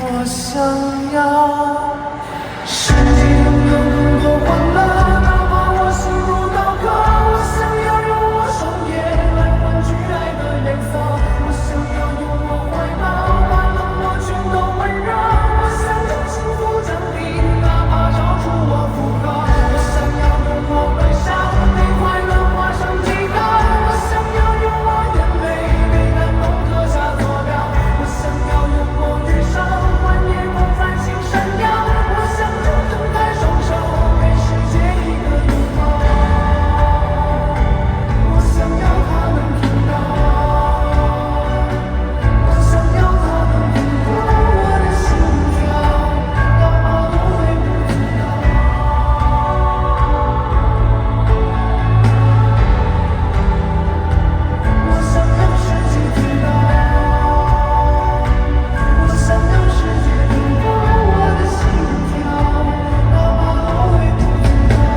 我想要世界拥有更多欢乐，哪怕我心如刀割。我想要用我双眼来换取爱的颜色，我想要用我怀抱把冷漠全都温热。我想用幸福降临，哪怕超出我负荷。我想要用我微笑给快乐画上几个。我想要用我眼泪给感动刻下坐标。我想要用我余生换夜空繁星闪耀。我想就睁开双手给世界一个拥抱。我想要他能听到，我想要他能听到我的心跳，哪怕多微不足道。我想让世界听到，我想让世界听到我的心跳，哪怕多微不足道。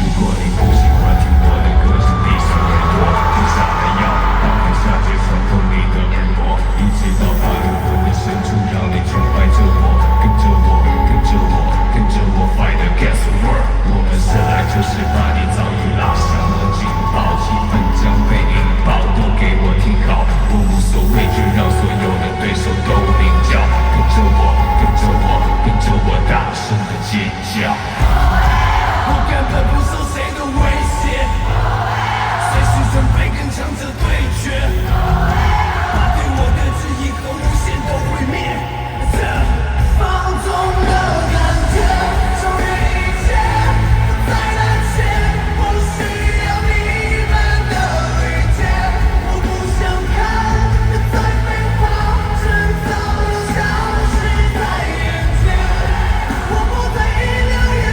如果你不喜欢听我的歌，请闭上耳朵，停下来要打开下节穿透你的耳膜，一直到把灵魂的深处，让你崇拜着我，跟着我，跟着我，跟着我 fight against the world。我们生来就是把你早已拉响了警报，气氛将被引爆，都给我听好，我无所畏惧，让所有的对手都领教，跟着我，跟着我，跟着我大声的尖叫。我根本不受谁的威胁，随时准备跟强者对决，把对我的质疑和诬陷都毁灭。放纵的感觉，超越一切，在那前，我需要你们的理解。我不想看再废话，迟早要消失在眼前。我不再一溜烟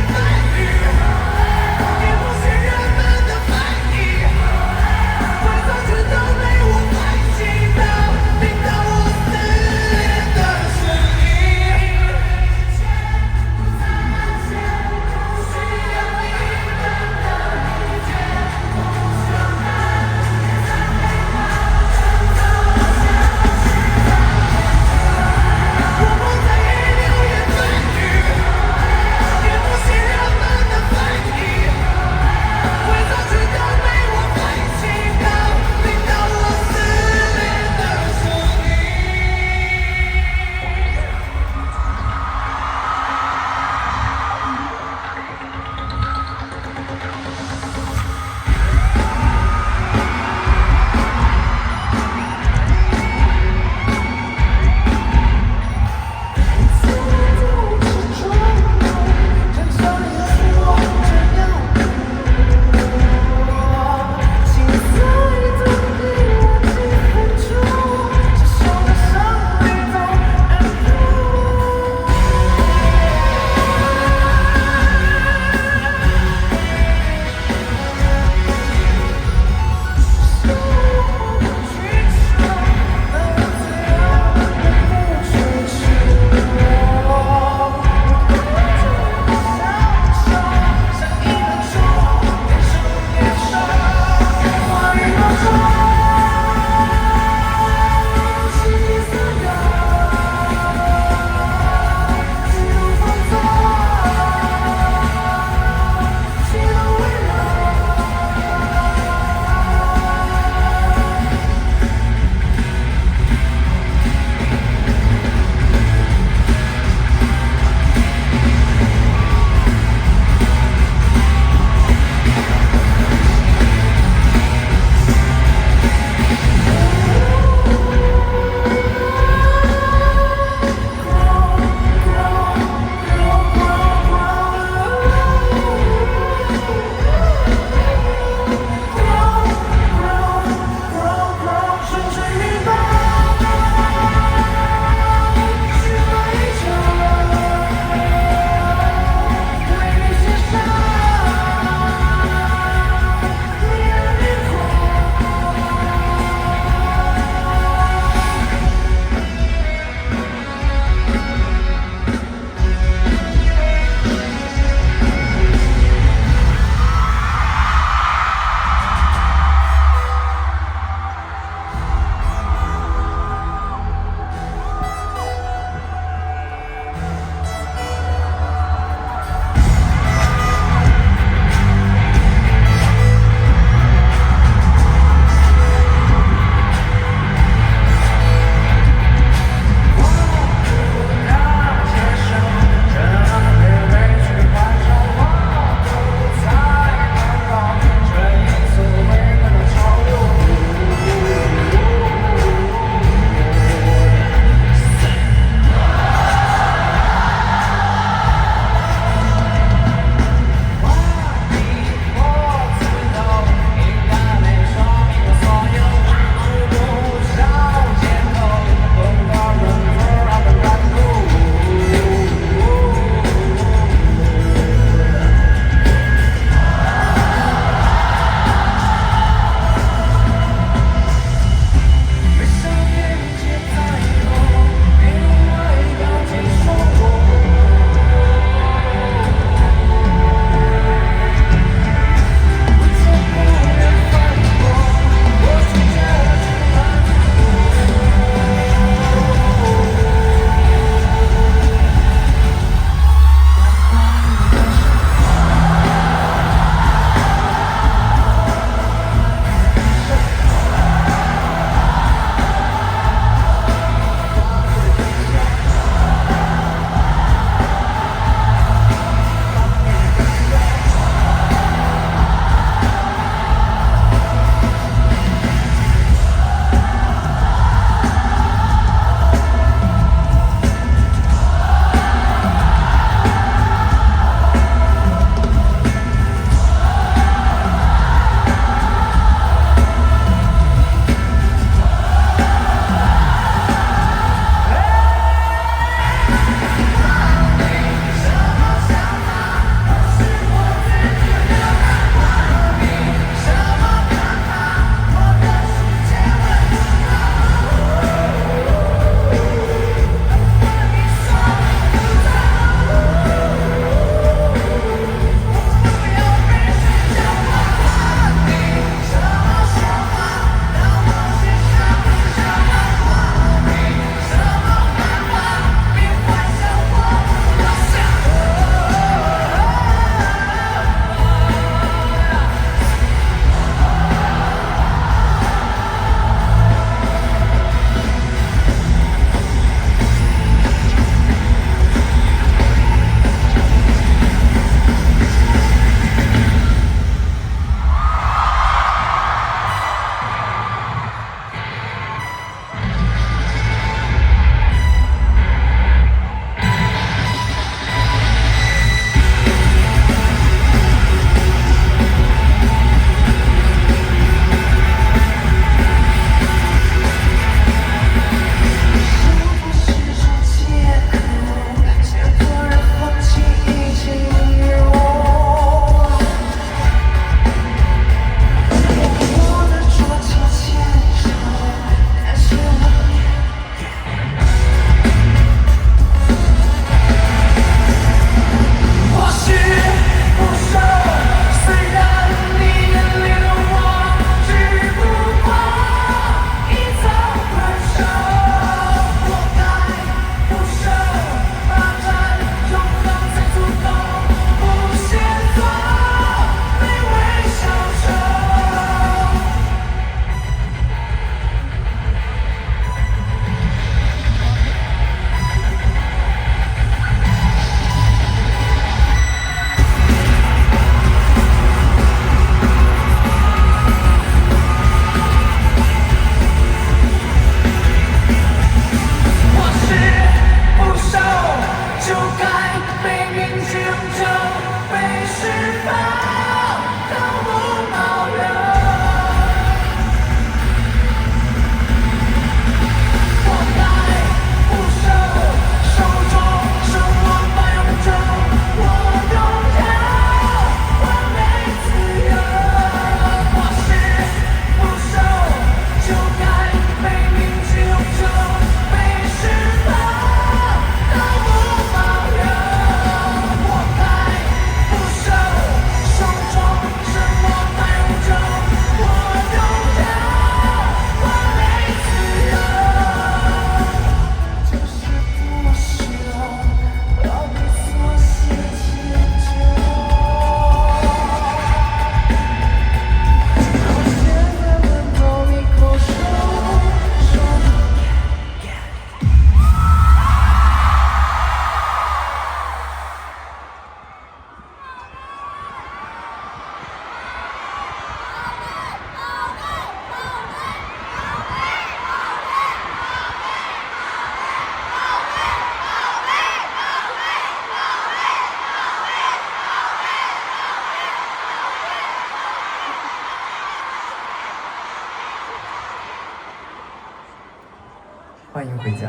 欢迎回家。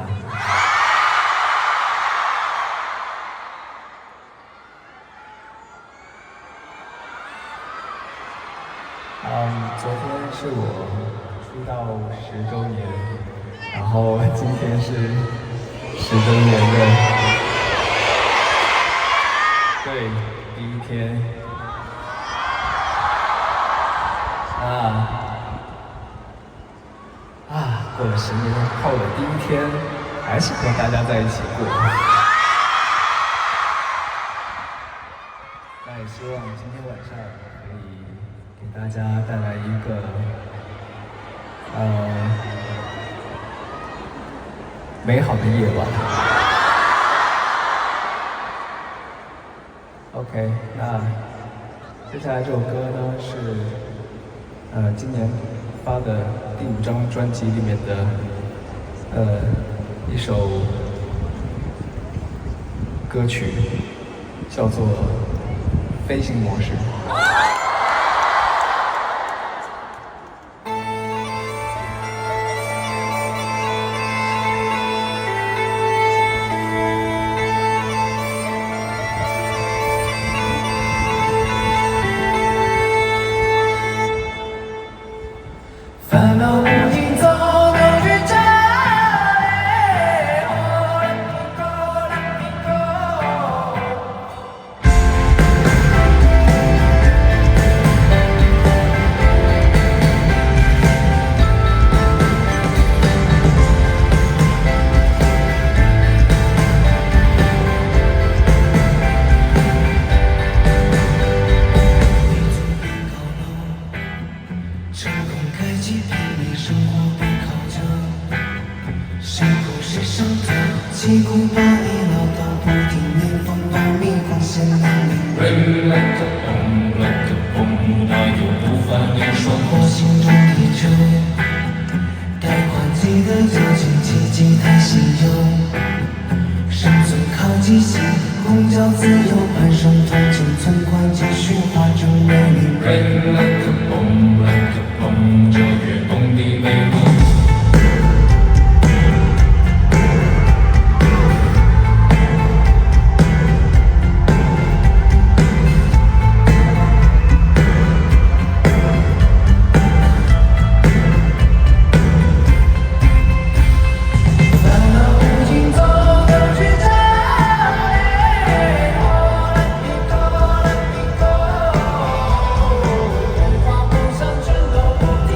昨天是我出道10周年，然后今天是10周年的，对，第一天。过了10年后的第一天，还是和大家在一起过。那也希望今天晚上可以给大家带来一个美好的夜晚。OK， 那接下来这首歌呢是今年发的第5张专辑里面的一首歌曲，叫做《飞行模式》。烦恼无影走的旅程。成功开启拼命生活背靠着，谁不是上头？击鼓把你唠叨不停，连风把迷光线亮明。人来个蹦，来个蹦，哪有不翻脸双我心中的车，带换季的交警，奇迹太稀有。生存靠即兴，公交自由攀上同情，存款继续化成为零。人来个蹦，来个蹦，这跃动的美梦。画梦想全都不停。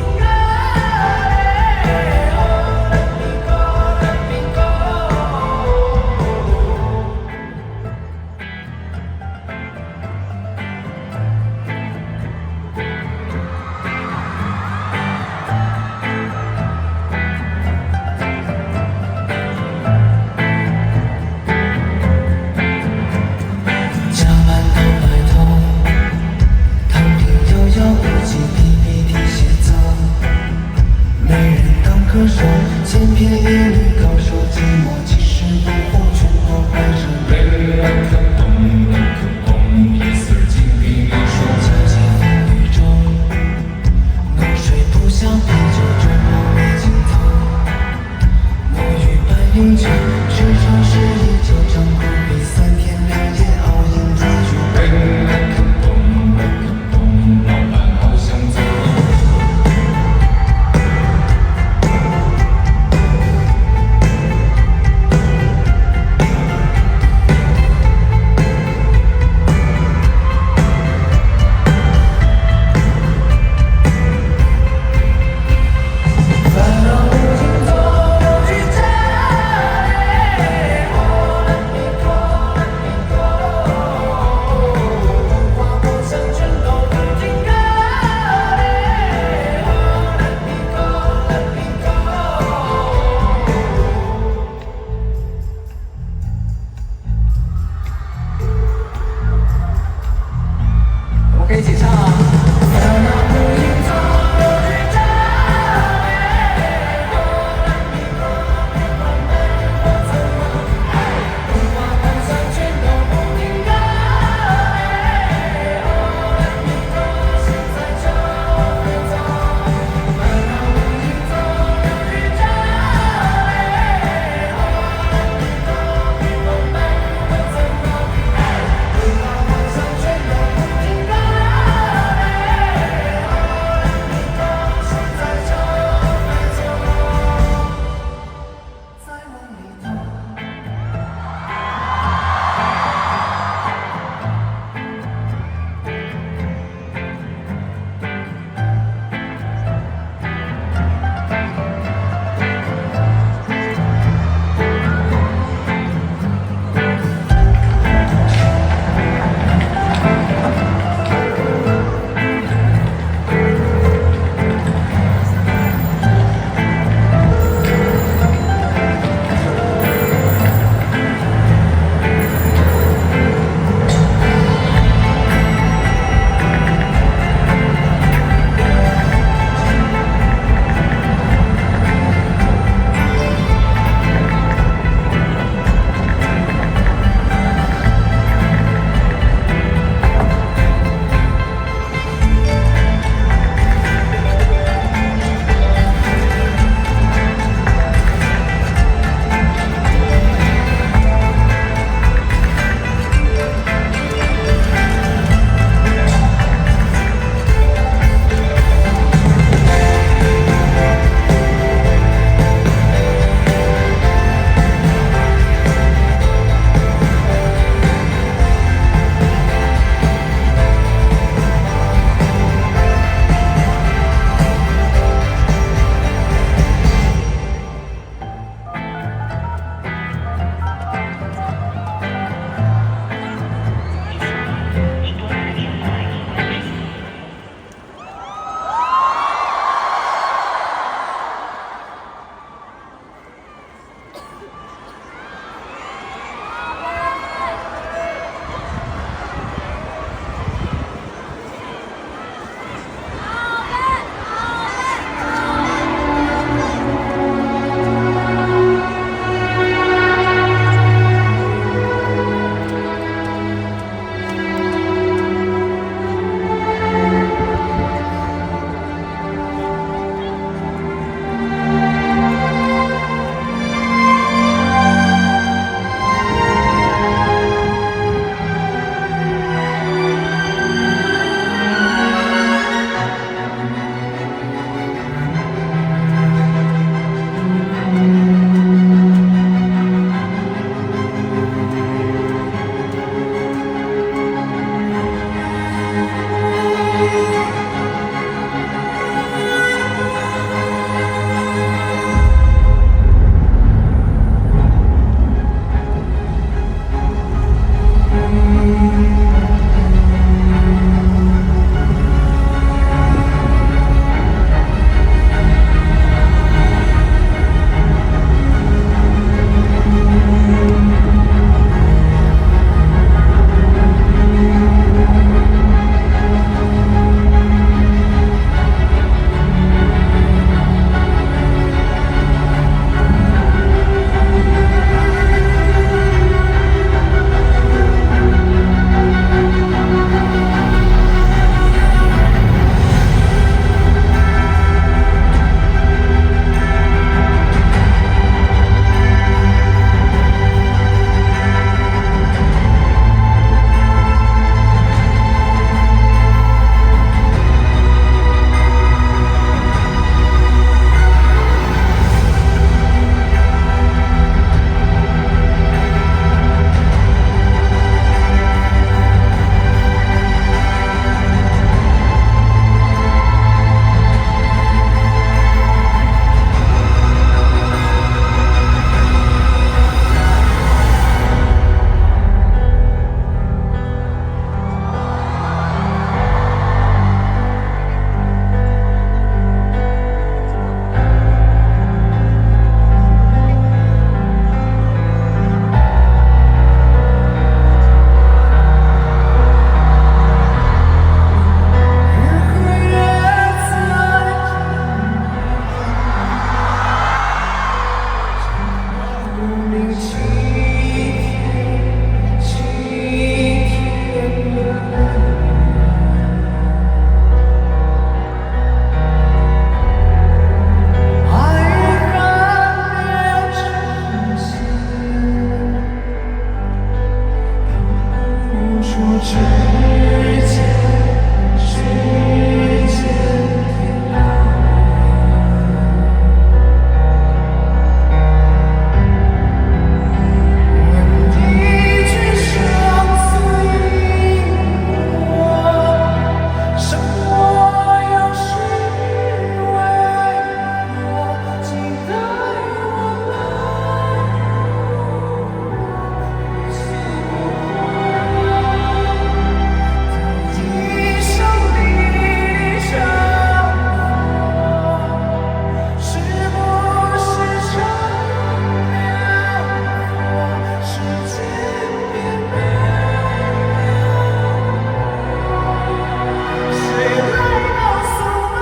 之间，时间停问一句生死因果，生我又是为何？期待我来诉我，一生的生活，是不是成了佛？时间变美，谁来告诉我？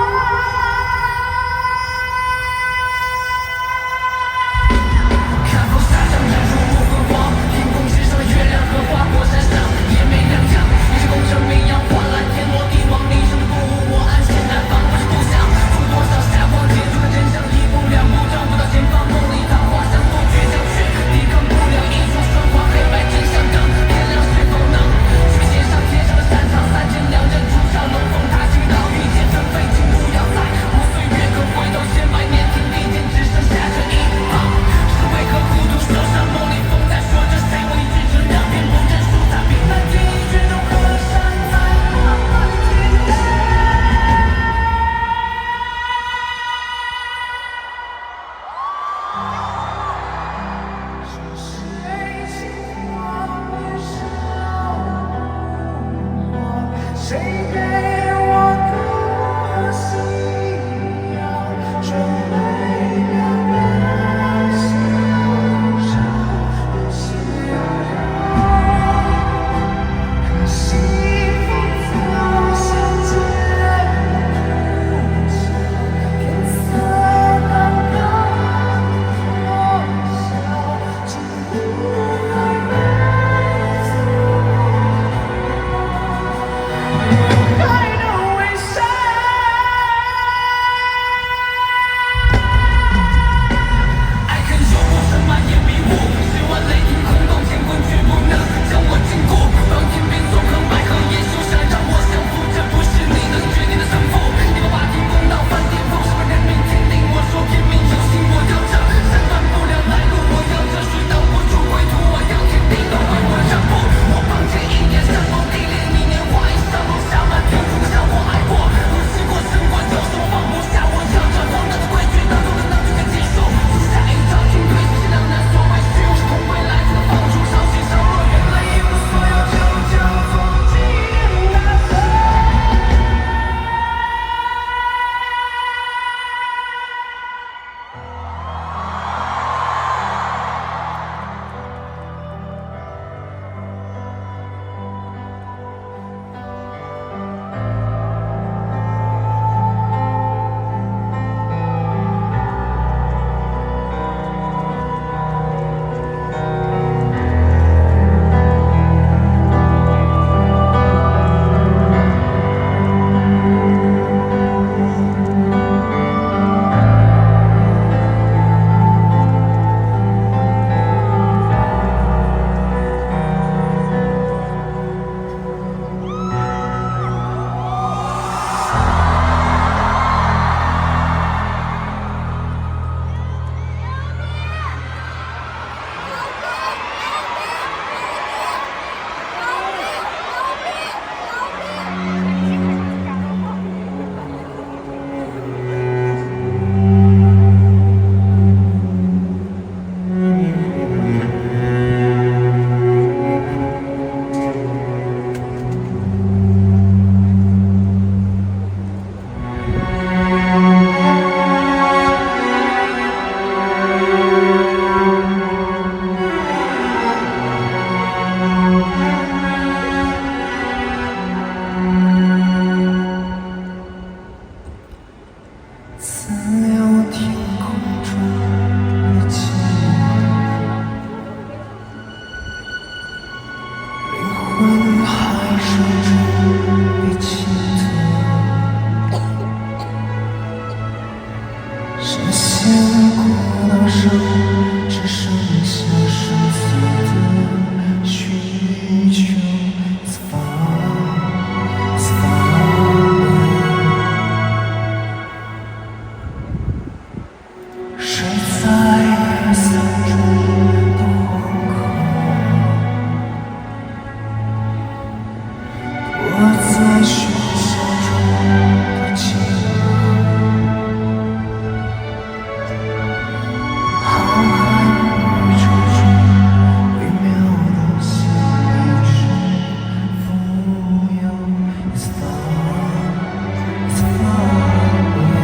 看风沙上燃出不昏黄，天空之上的月亮和花果山上也没两样。一世功成名扬，换来天罗地网，你生的不无我，安闲南方我是故乡。出多少夏荒，解出的真相，一步两步找不到前方，梦里桃花香，多倔强却抵抗不了一束霜华，黑白真相等，天亮是否能去写上天上的战场，三天两刃出鞘，龙凤踏青岛，遇见纷飞，进入要塞，无岁月可回头，千百年听地间只剩下这一行，是为何孤独受伤，梦里风在说着谁，我一句只两遍不认输，在平淡记忆卷中河山，在浪漫天边。是谁轻狂地烧我？谁给我个信仰？这美妙的现场，需要可惜风早相见不久，天色刚刚破晓，进入还没走，离开的微笑。爱恨有过深蔓延迷雾，十万雷霆轰动，乾坤却不能将我禁锢。当天边纵横捭阖，也休想让我降服，这不是你能决定的胜负。你把话题公道翻颠覆，什么人命天定？我说天命有心，我要这斩断不了来路，我要这水到不出归途，我要天地都为我让步。我碰见一年山崩地裂，一年华衣上落下满天哭笑我爱过，我试过胜过就说放不下，我要这荒诞的规矩当中的闹剧该结束。下一招进退，是两难所谓虚，是同归来自的放逐，潮起潮落，原来一无所有，就叫做纪念大河。需求，此方。在喧嚣中的寂寞，浩瀚宇宙中微妙的心意是富有。It's far, it's far away。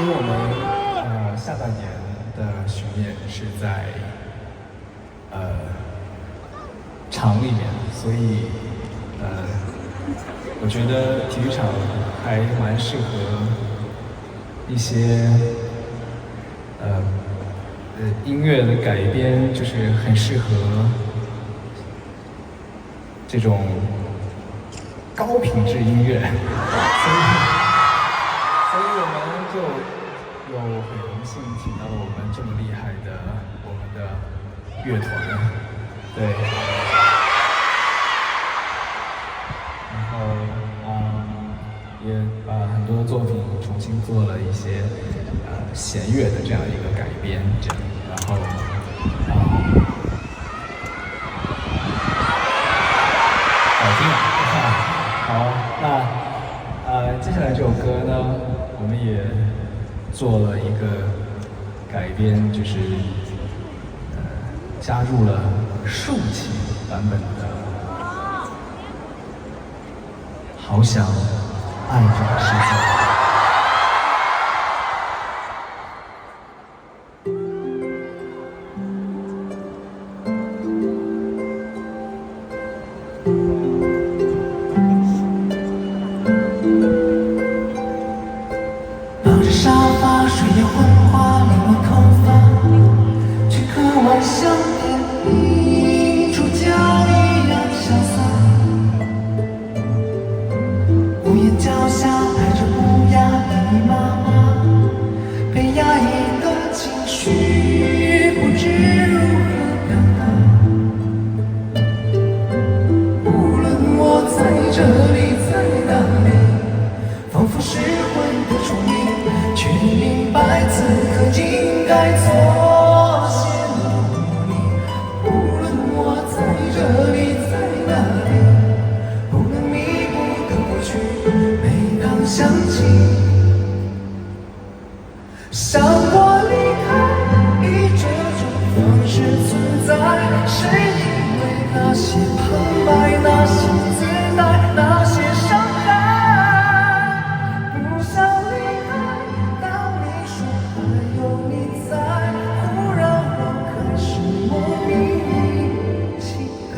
因为我们下半年的巡演是在场里面，所以我觉得体育场还蛮适合一些音乐的改编，就是很适合这种高品质音乐，所以我们就又很荣幸请到了我们这么厉害的我们的乐团，对，然后也把很多作品重新做了一些弦乐的这样一个改编，这样，然后好听啊！好，那接下来这首歌呢，我们也做了一个改编，就是加入了竖琴版本的《好想爱这个世界》。抱着沙发，睡眼昏花，凌乱头发，却渴望像电影主角一样潇洒。屋檐脚下排着乌鸦，密密麻麻，被压抑的情绪不知如何表达。无论我在这里，在哪里，仿佛失魂的重影，却明白此刻应该做些努力。无论我在这里，在哪里，不能弥补的过去，每当想起，想我离开，以这种方式存在，是因为那些旁白，那些自带，那些伤害。不想离开，当你说还有你在，忽然我开始莫名期待。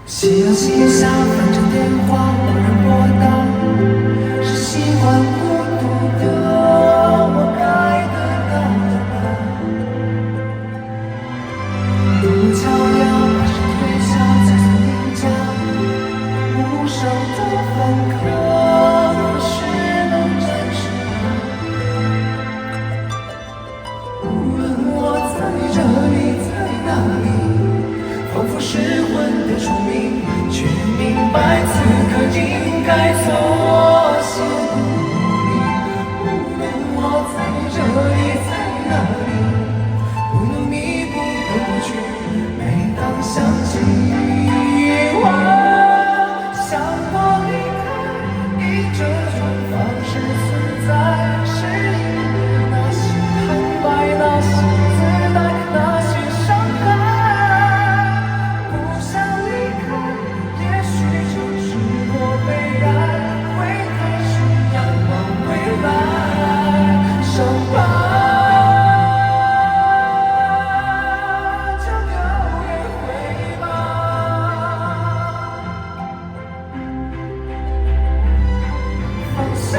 夕阳西下，翻着电话，无人拨打，是习惯孤独的我该得到的吧。独木桥要还是推销，再三定价，无声的分割，何时能战胜它？无论我在这里，在哪里，仿佛失魂的虫鸣，却明白此刻应该做些努力。无论我在这里，在哪里，不能弥补的过去，每当想起，想我离开，以这种方式存在，是因为那些旁白，那些自带，那些伤害。不想离开，也许就是我被爱会开始仰望未来，伤疤将遥远回忆吧。放下，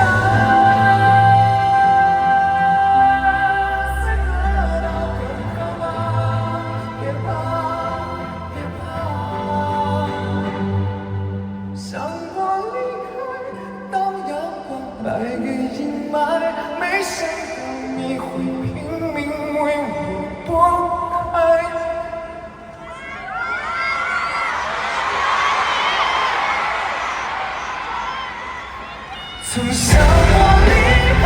才得到更好吧。别怕，别怕。想我离开，当阳光带给阴霾，没想到你会拼命为我躲开。曾想我离开。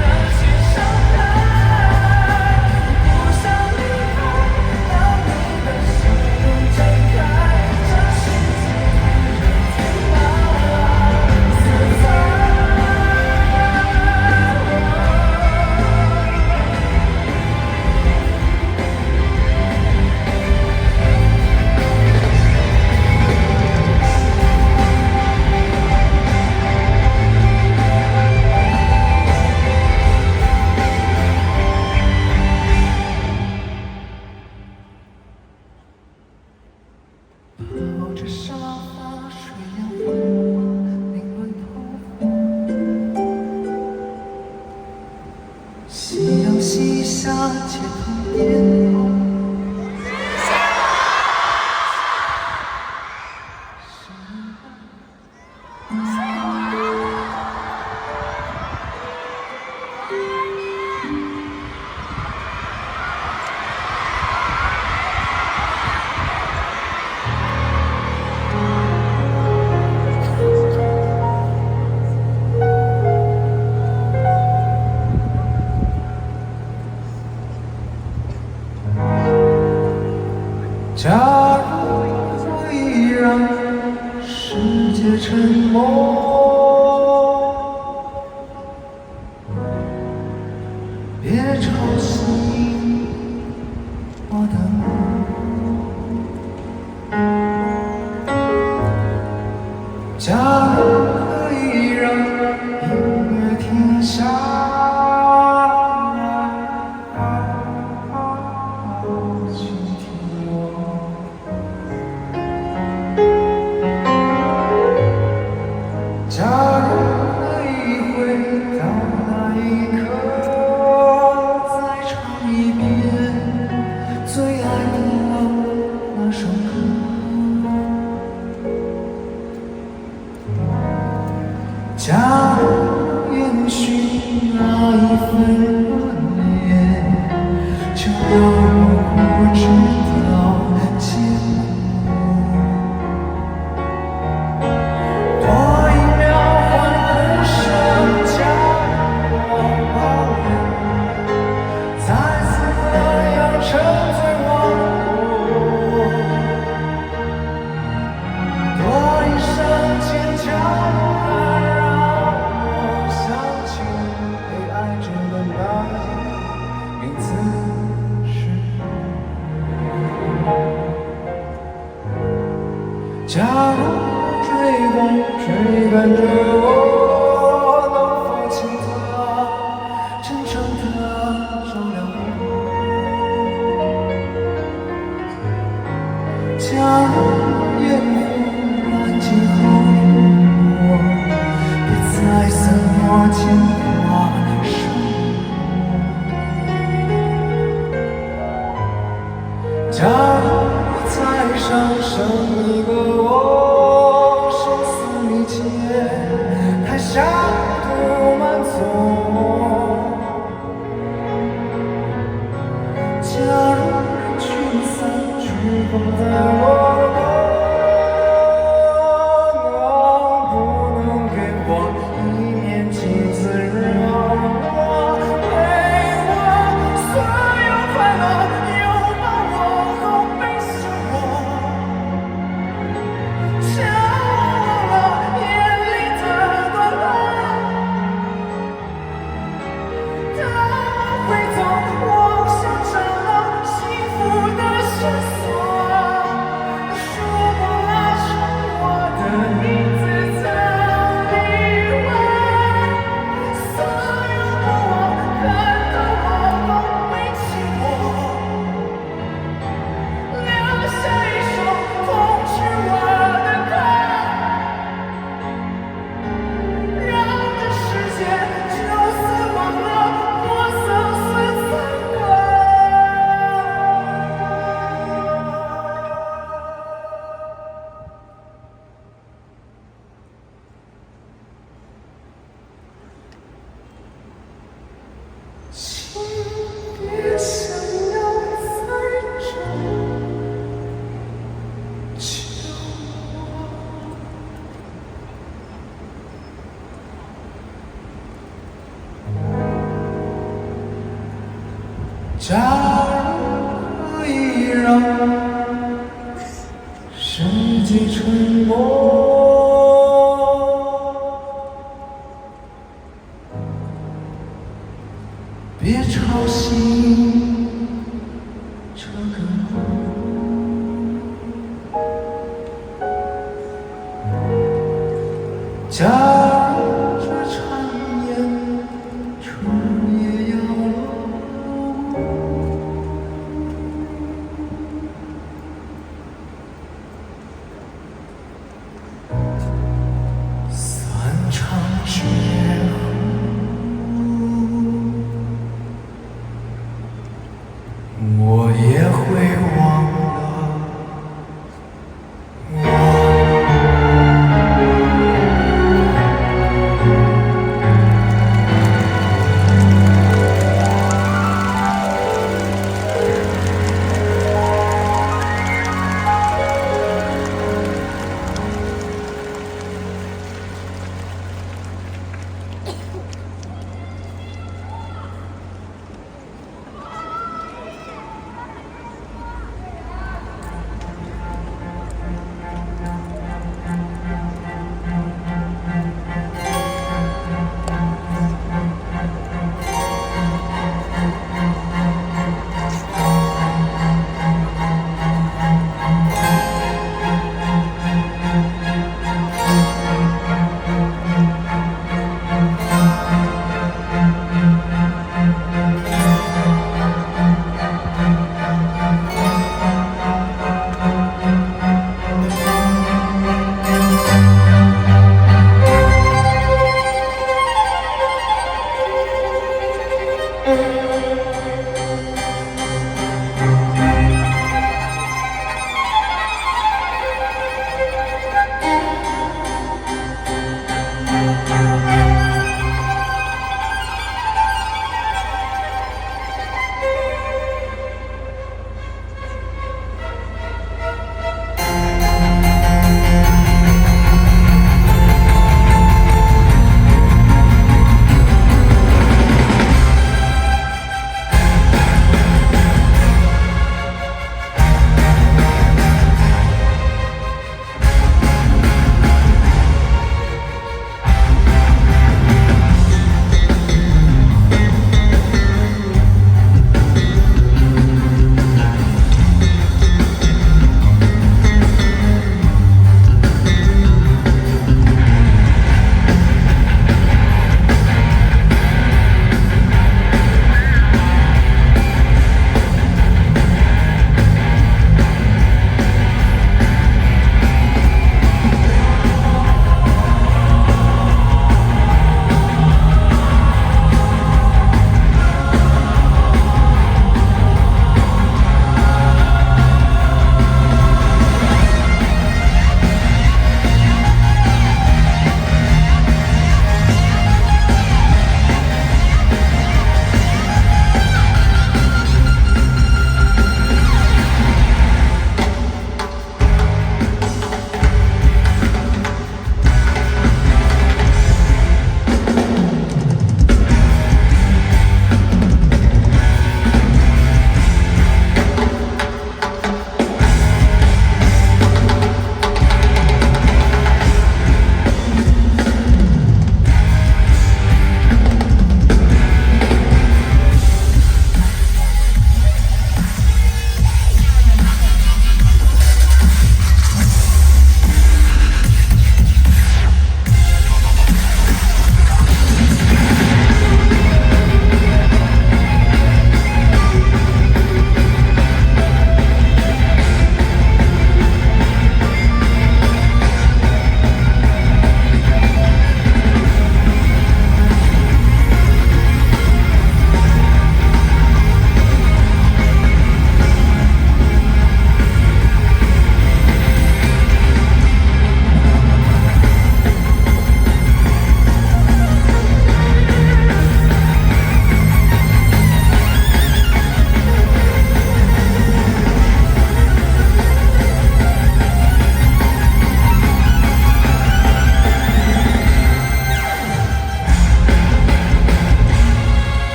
那些伤害，不想离开，当你的笑容展开，这世界太热天色彩。如可以回到那一刻，再唱一遍最爱的那首歌。假如延续那一份热烈，就要我知道结果。多一秒欢呼声将我包围，再次那样沉醉忘我。多一声尖叫能让我想起被爱着的那一名字是我。假如追赶着我，能否请他真正的照亮我？假如烟雾燃尽后我别再散落牵挂生活。假如再上升一个我，生死一切还想独满座。假如人群散去，放在我能不能给我一面镜子，让我陪我所有快乐，拥抱我后背向我，叫我忘了眼里的光芒。当我回头望向这了幸福的线索，说过了是我的名字在里外，所有过往看到我都背起我，留下一首痛斥我的歌，让这世界就此忘了我曾存在过。请别想要在这救我。假如可以让世界沉默，别吵醒这个我。假如这缠绵春也要落，散场之后，我也会忘了我。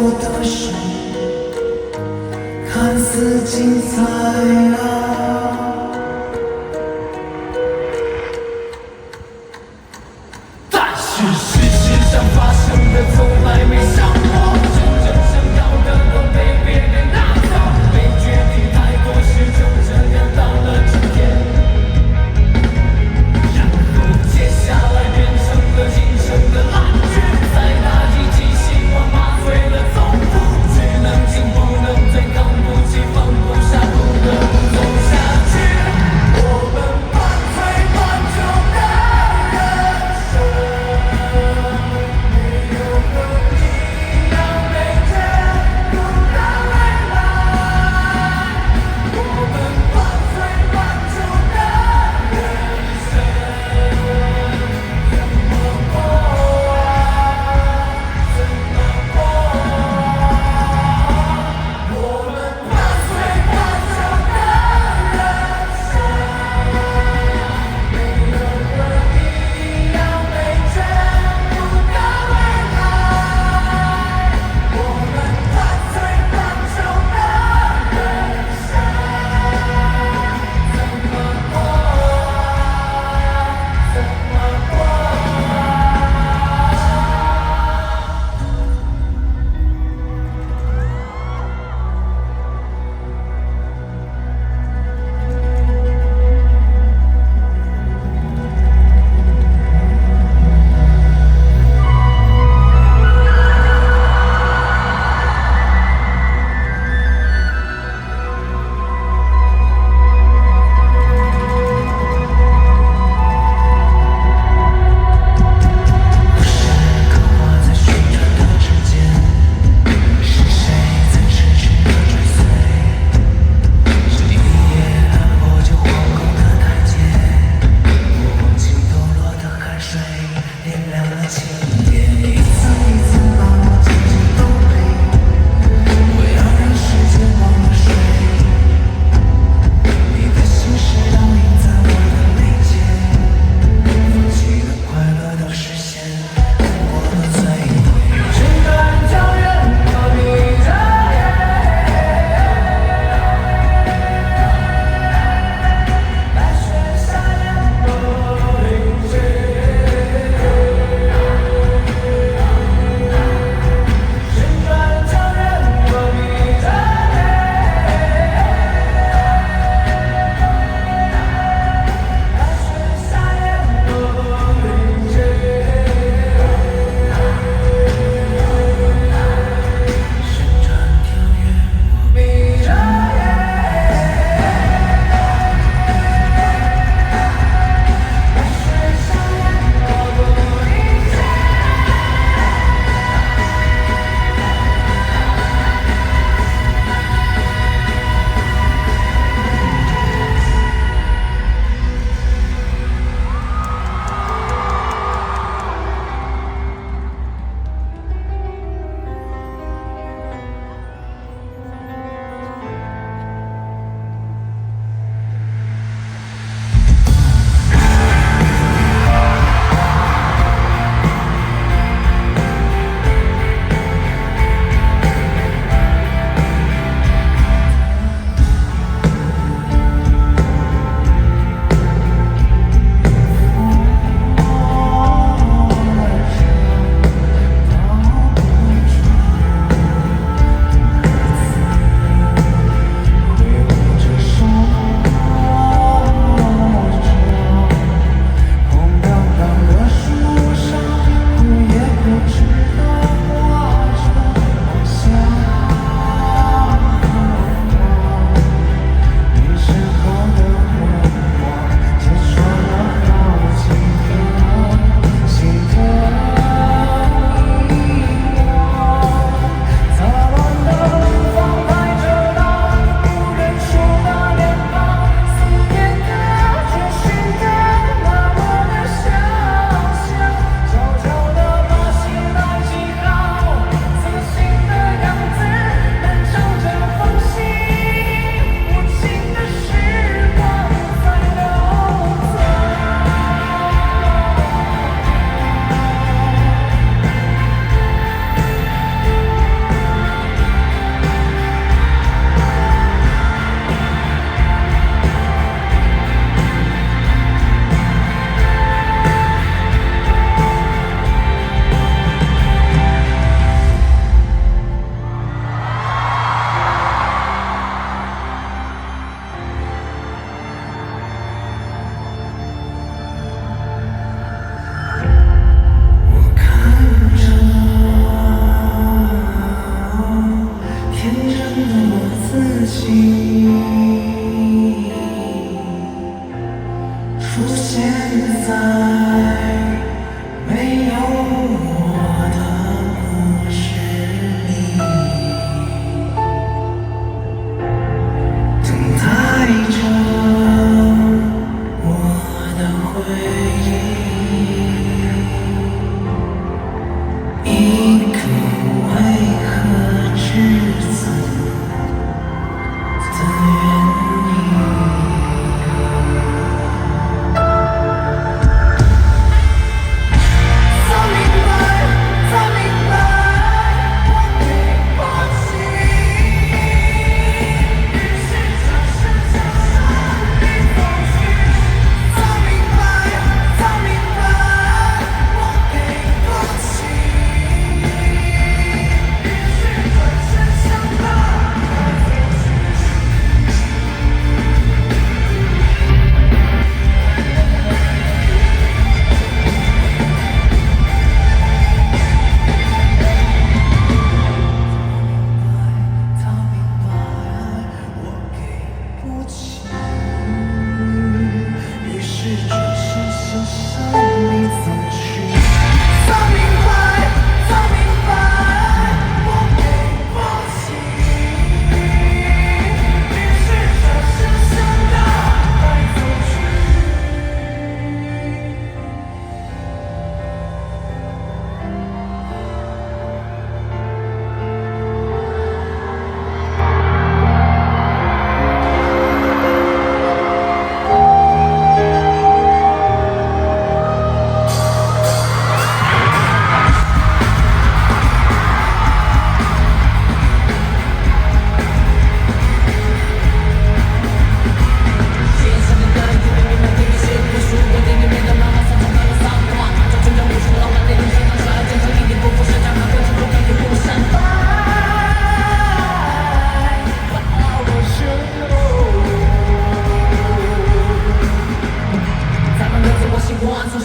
做的事，看似精彩啊。但是事实上发生的从来没想过，真正想要的都被别人拿走，没决定太多事，就这样到了今天。然后接下来变成了京城的烂剧，在那一记希望麻醉了总部，只能进不能退，扛不起放不下，不得不走。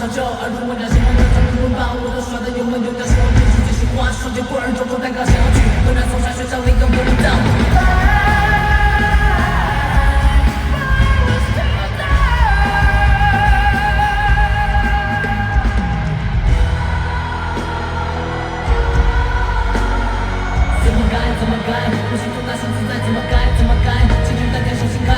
长久，而如我俩喜欢的他们拥抱，我都耍的油门有点希望变出这些话，双截棍儿重重蛋糕想要去，河南从山学上灵感不能到。怎么改？我心中那心自在，怎么改？怎么改？青春在天上心开。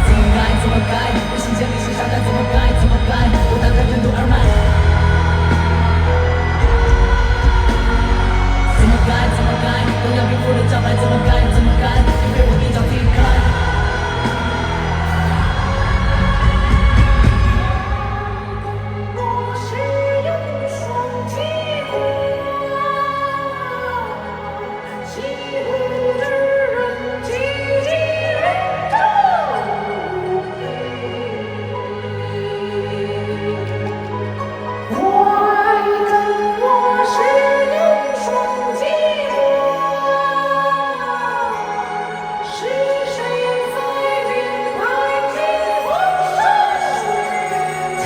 怎么改？怎么改？我心间里是沙袋，怎么改？怎么改？我单单任督二脉。怎么改？怎么改？东阳病夫的招牌，怎么改？怎么改？你被我一脚踢开。我是用双击。西湖之人，寂寂人中我爱的我是用双击是谁在脸庞间风沙水情？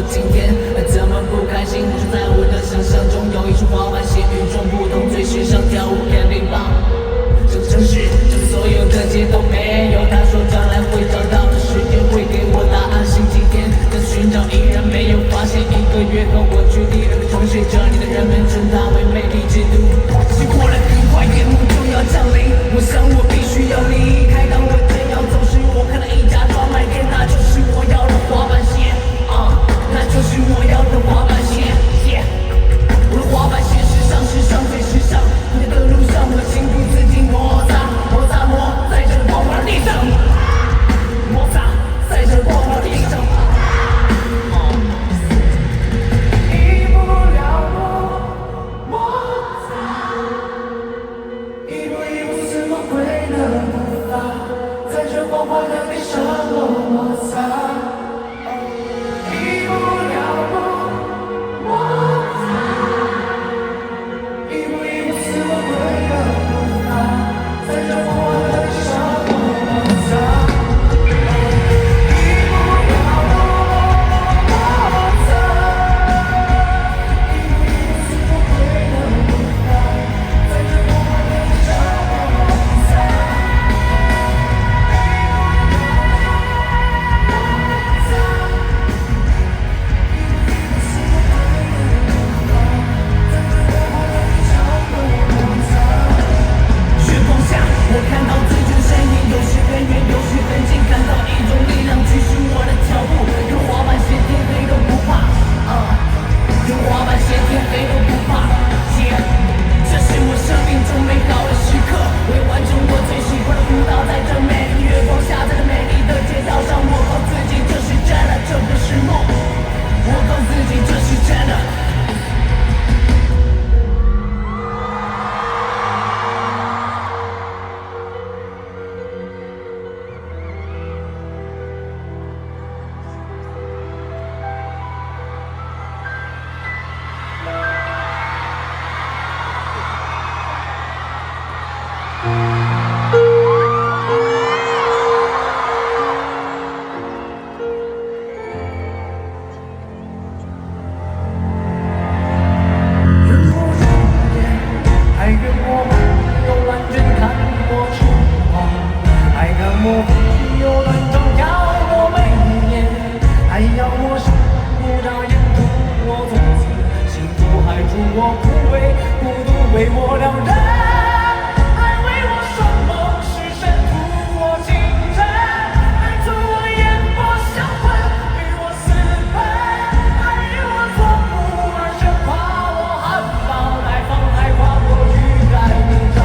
今天怎么不开心？我是在我的想象中有一双滑板鞋，与众不同，最时尚跳舞108。这城市，这所有的街都没有。他说将来会找到，这时间会给我答案。星期天的寻找依然没有发现，1个月后我去第2个城市，这里的人们称它为魅力之都。经过了更快，夜幕就要降临，我想我必须要离开。当我正要走时，我看到一家专卖店，那就是我要的滑板鞋。那就是我要的滑板鞋，我的滑板鞋时尚，时尚最时尚。回家的路上，我情不自禁摩擦，摩擦摩，在这光滑地上，摩擦，在这光滑地上。一不了我。我生，别让沿途我踪迹，幸福还助我枯萎，孤独为我两人，爱为我双梦是神图我情真，爱从我眼波销魂，与我私奔，爱与我做不二，生怕我含苞待放，太跨过欲盖弥彰。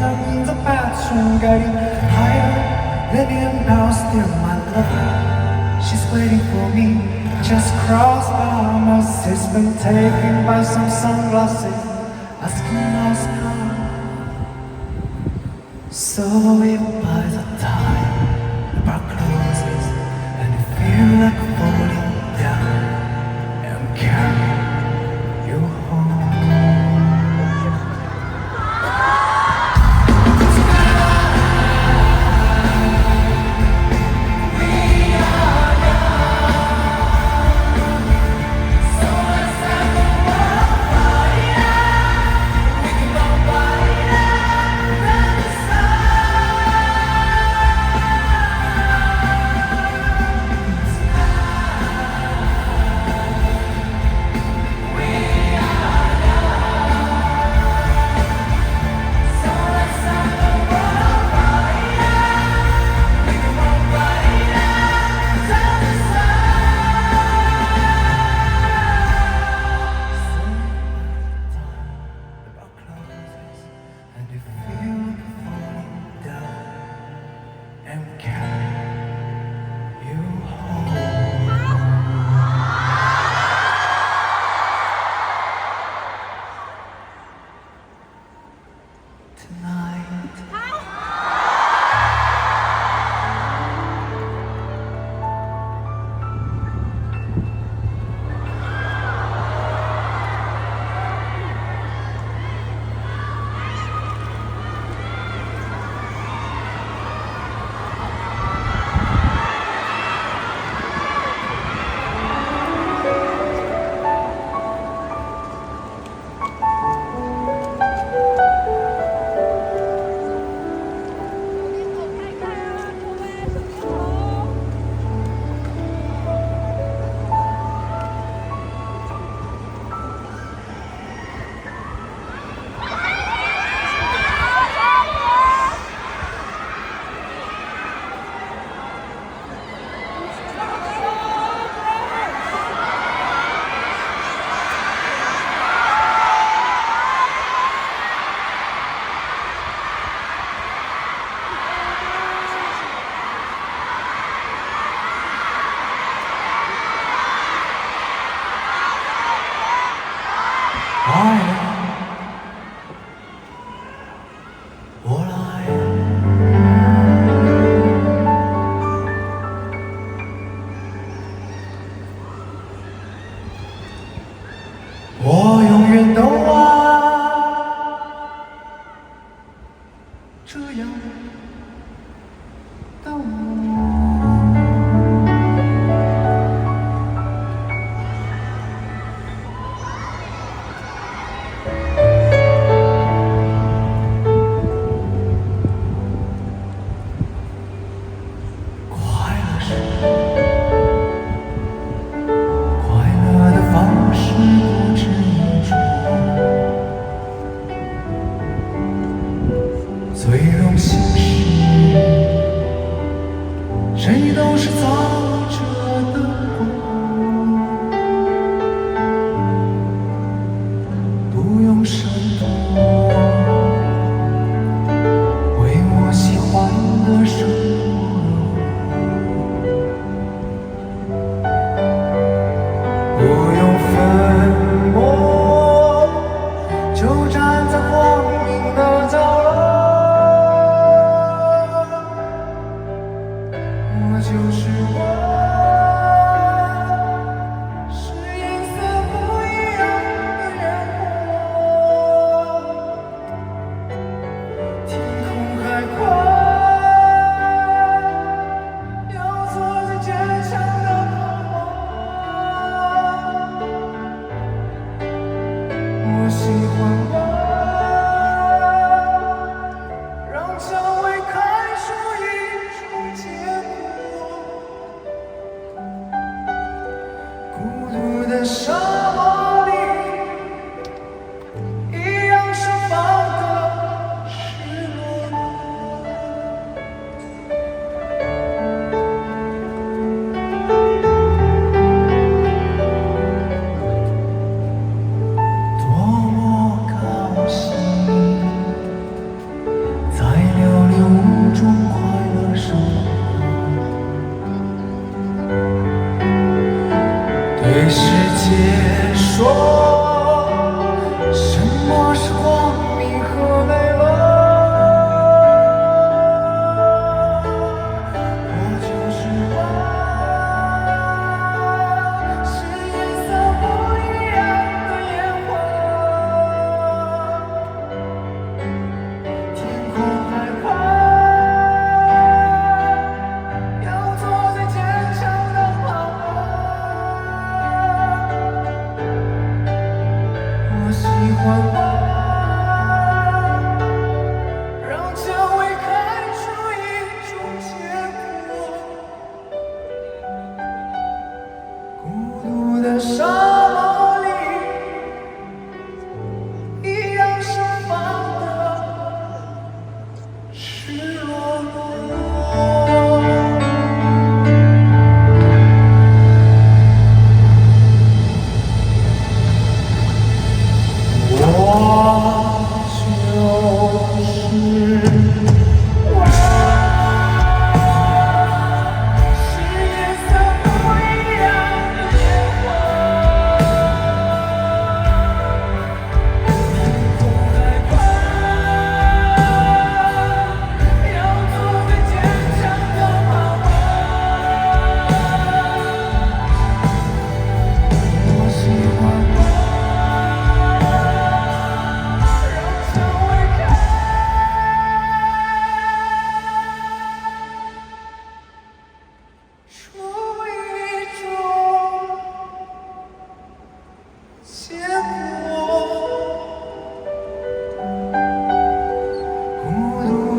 I'm in the bathroom getting higher than the empire, still my lover. She's waiting for me, just crossed by my system, taken by some sunglasses, asking us come. So if by the time the bar closes and you feel like falling down, I'm carrying you home. And if you feel like falling down, I'm carrying you home. Tonight. 来了，我来了。我永远都爱这样的我。快乐的方式不止一种，最荣幸是，谁都是造者的光，不用闪躲，为我喜欢的生活。不用粉墨，就站在光明的角落。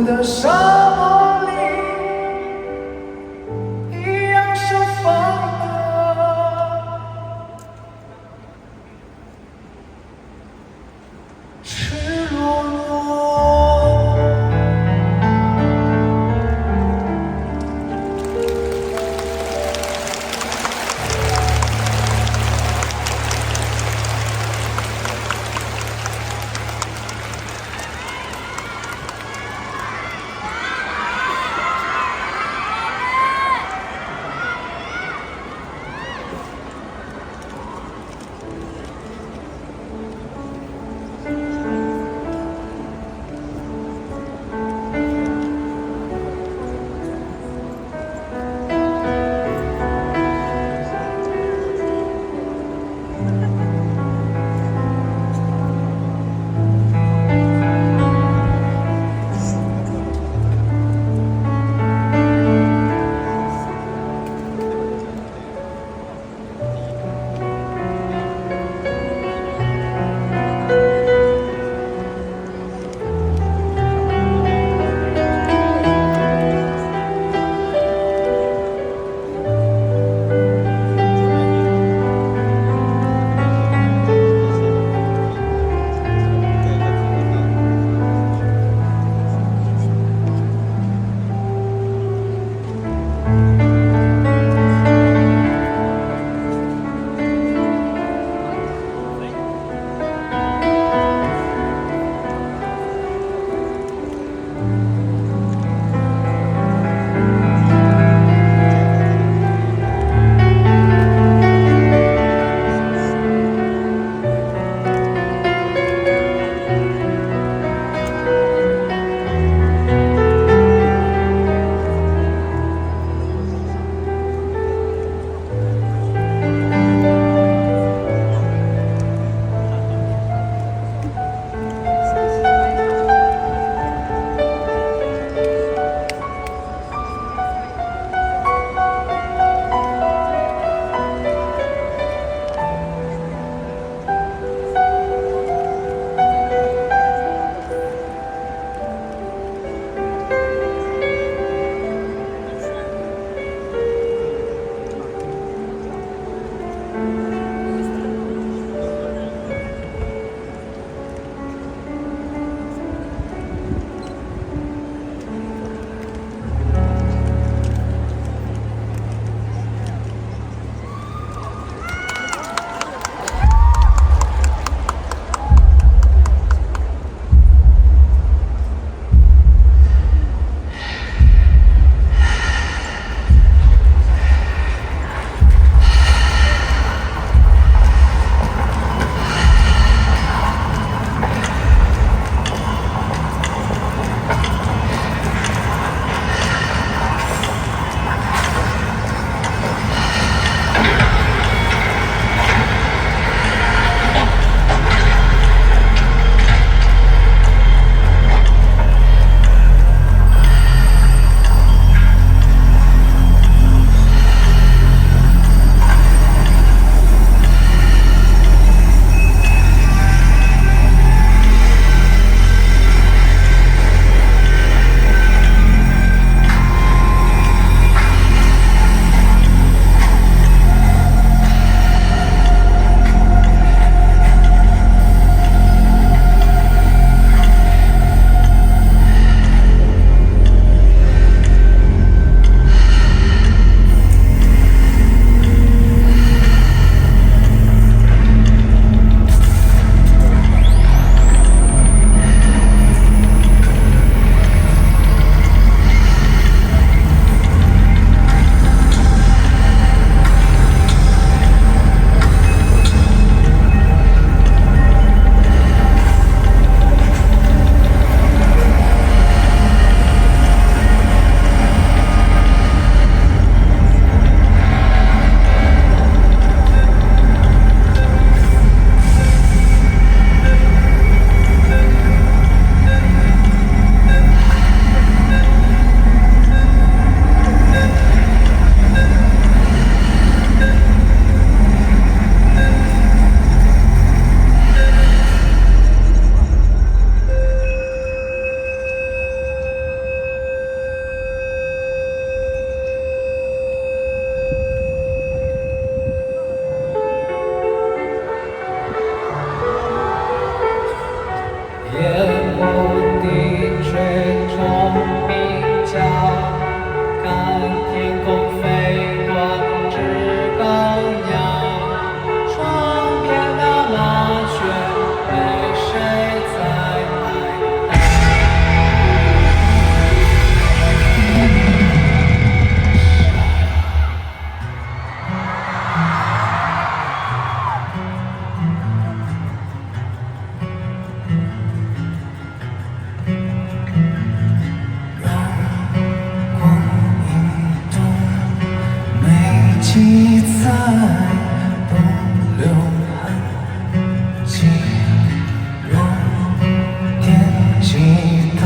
的沙漠里，一样盛放的赤裸裸。不留痕迹，让天气都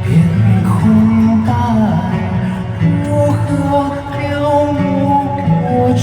变空白，如何描摹过去？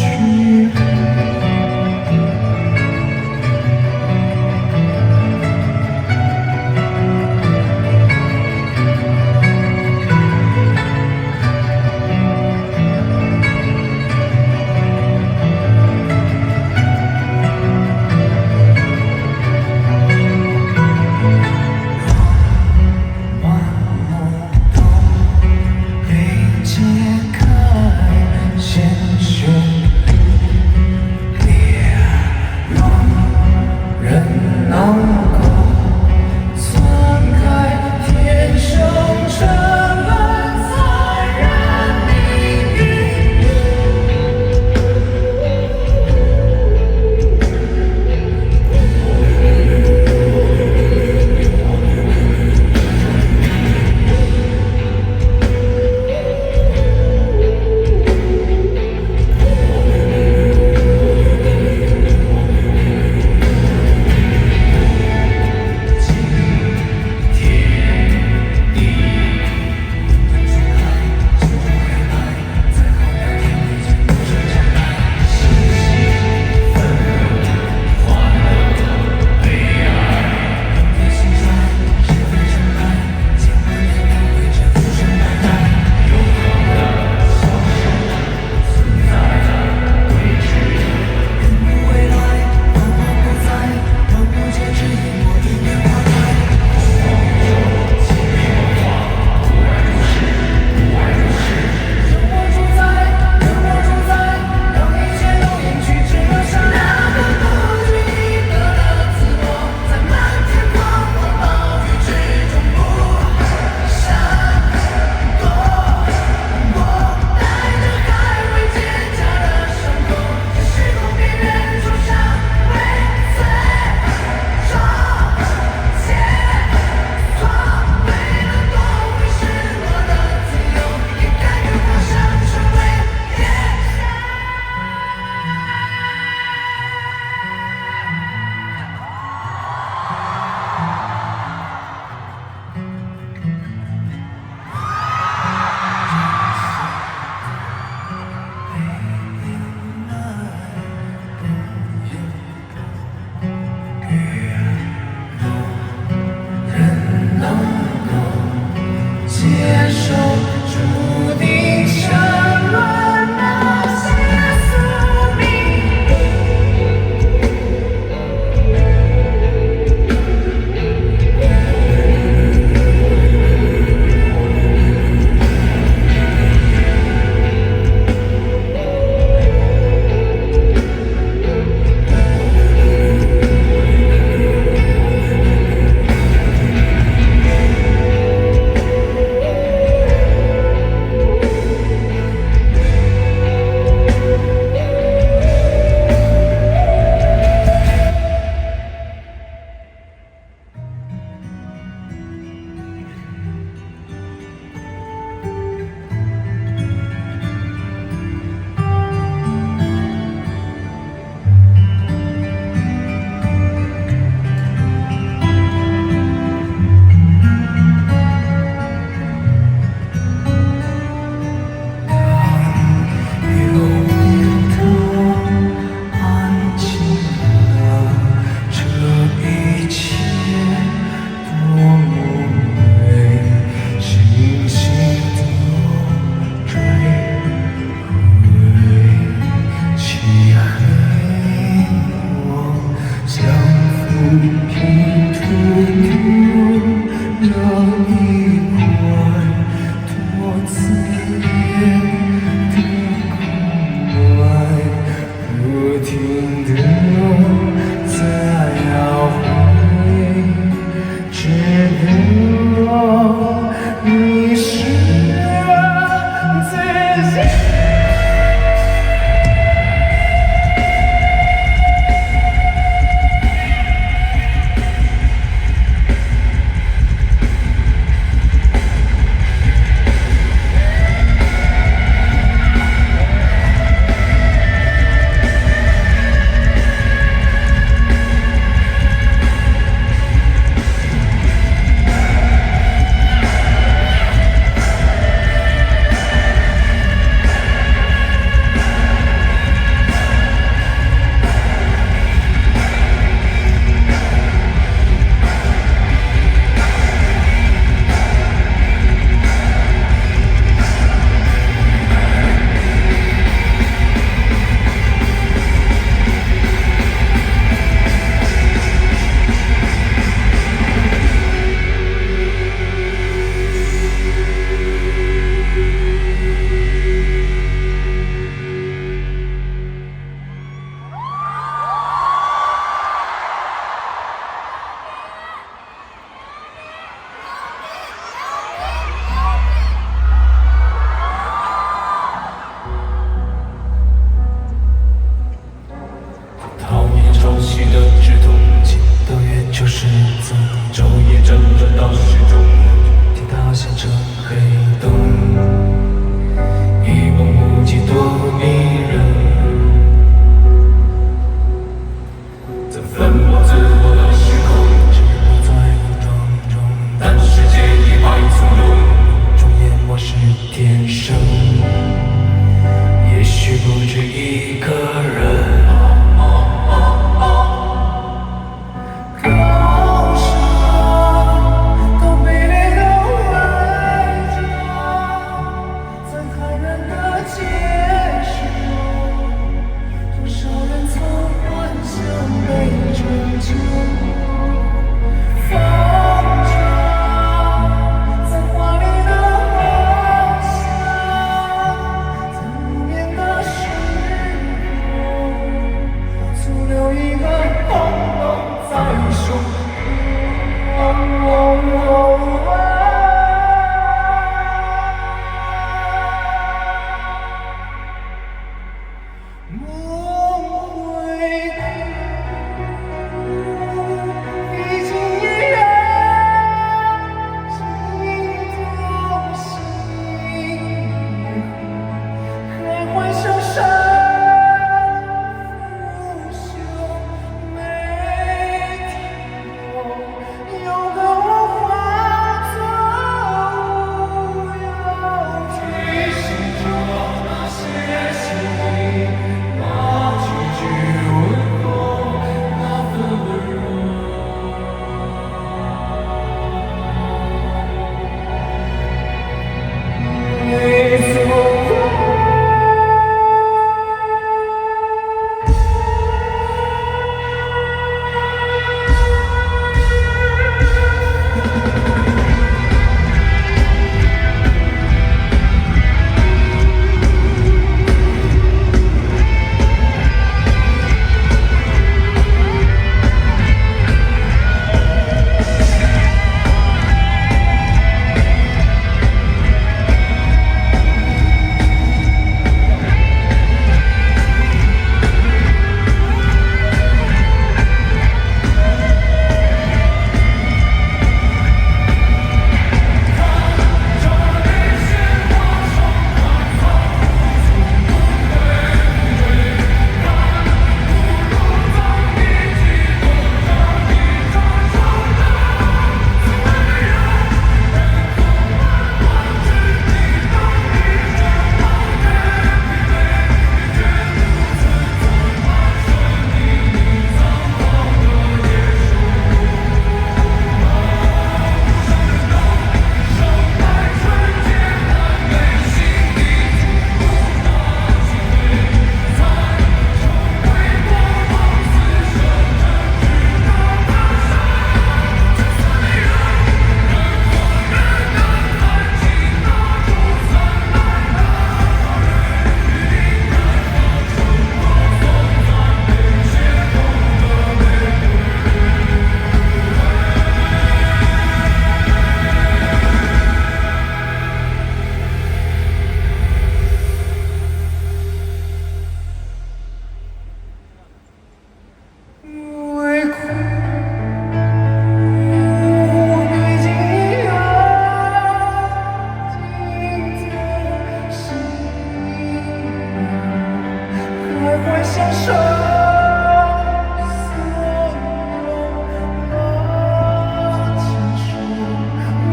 先生。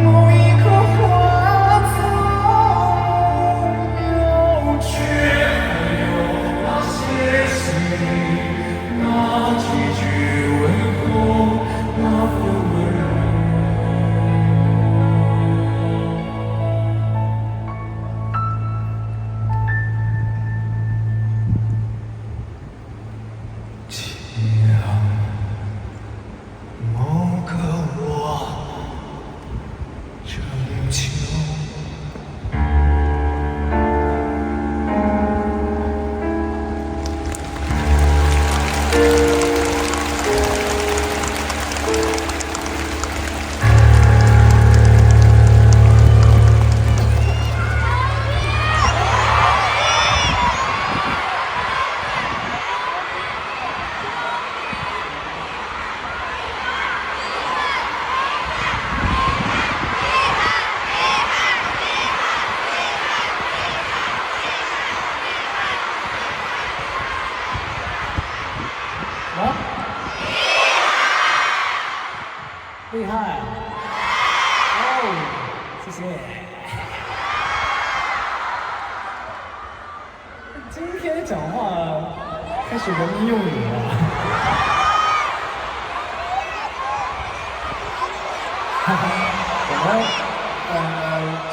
某一棵花草有却有那些谁，那几句问候，那份温柔。像某个我征求。啊？厉害！哦，谢谢。今天讲话开始文明用语了。我们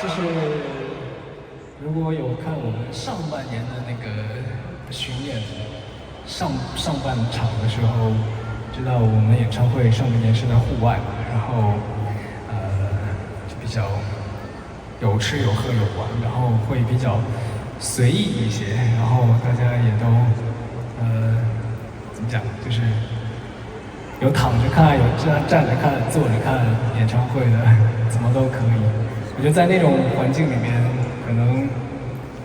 就是如果有看我们上半年的那个巡演，上半场的时候，知道我们演唱会上半年是在户外嘛，然后就比较有吃有喝有玩，然后会比较随意一些，然后大家也都怎么讲，就是有躺着看，有站着看，坐着看演唱会的，怎么都可以。我觉得在那种环境里面，可能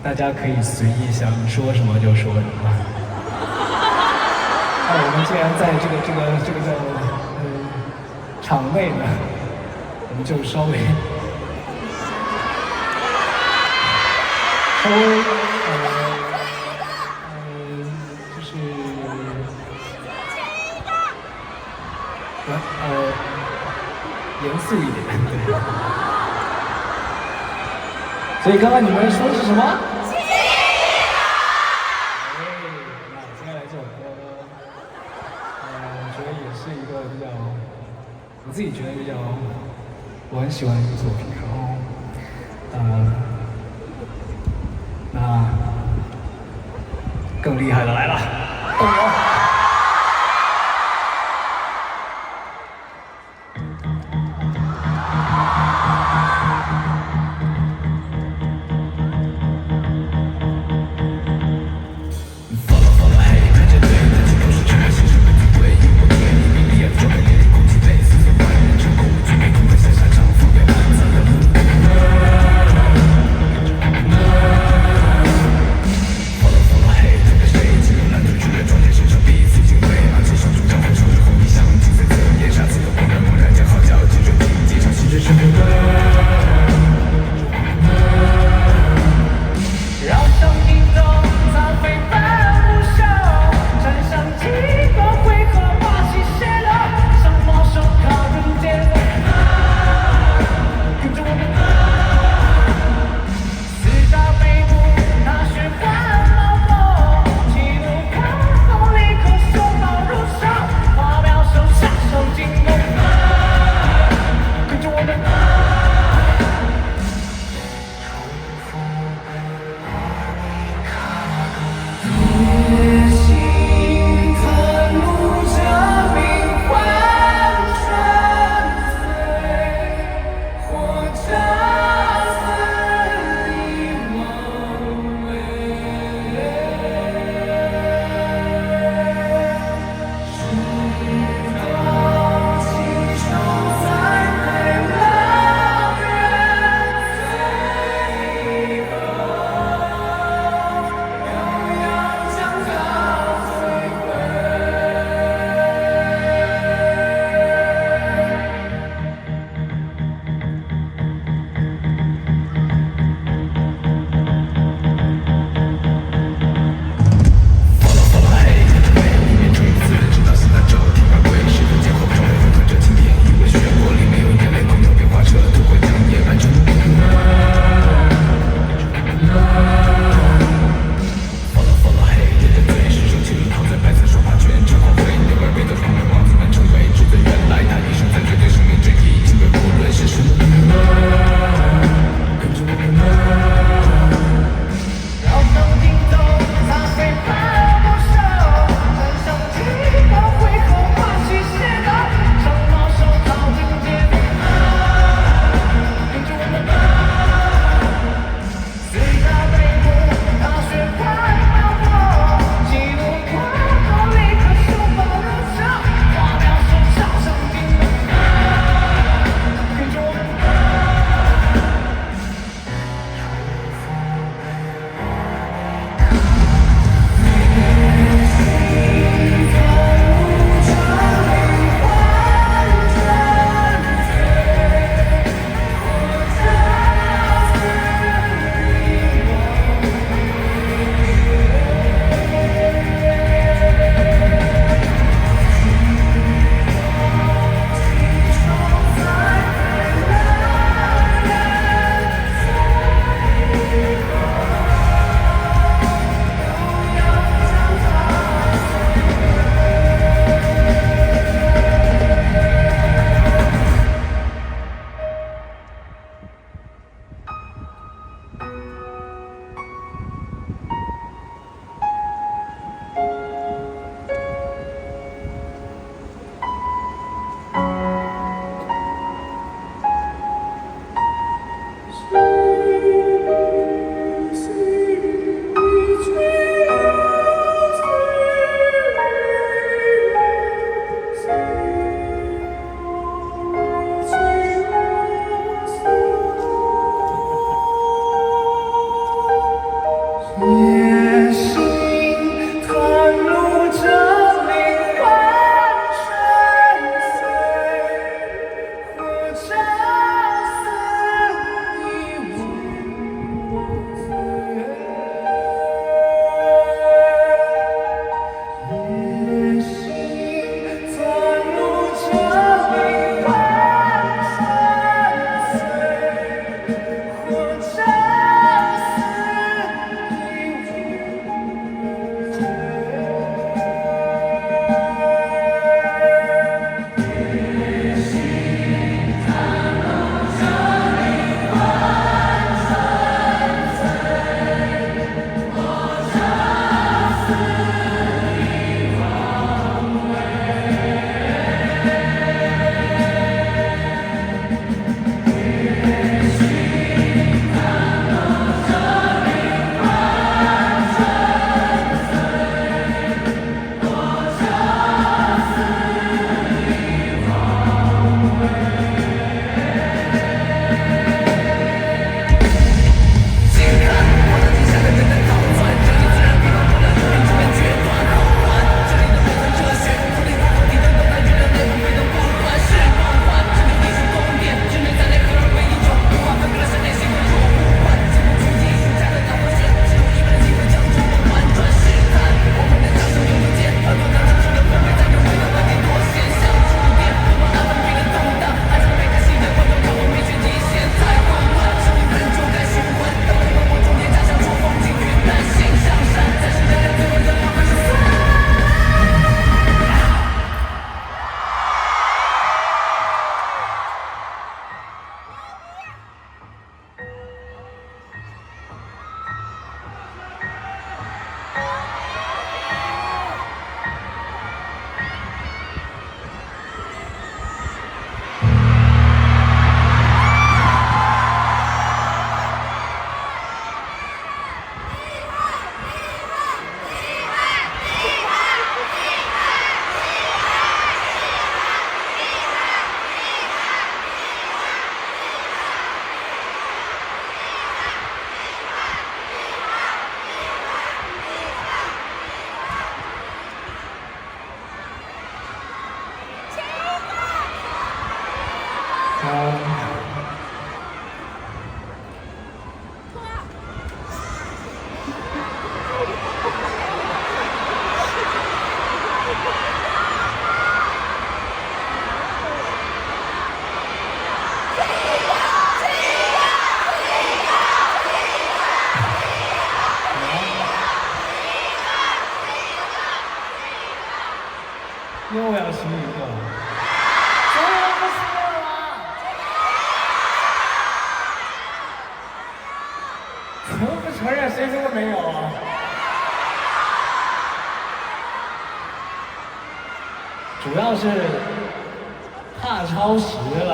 大家可以随意想说什么就说什么。那我们既然在这个叫场内呢，我们就稍微就是严肃一点，对。所以刚刚你们说的是什么？那接下来这首歌呢，我觉得也是一个比较，我自己觉得比较我很喜欢的一个作品。然后，那更厉害的来了，动摇。Follow hate，跟谁进入蓝图，剧烈撞见现场比怎么不承认？谁说没有啊？主要是怕超时了。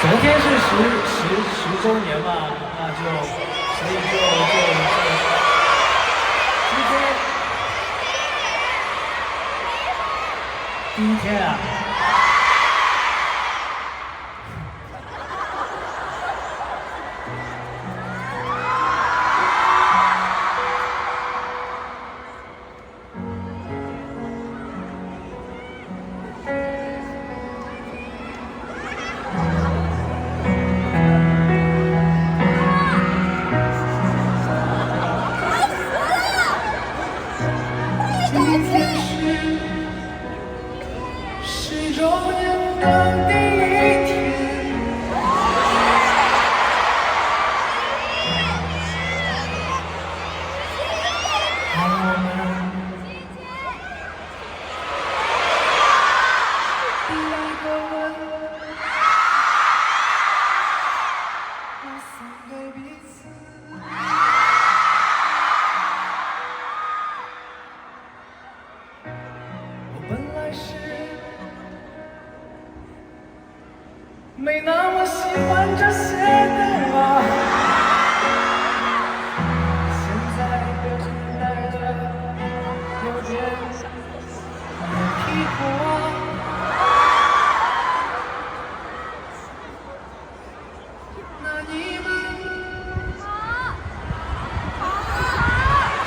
昨天是十周年嘛，那就所以今天第一天啊。今天是10周年的第一天，让我们第一个吻，我送给彼此。我本来是没那么喜欢这些的吧，现在变得有点皮破。那你们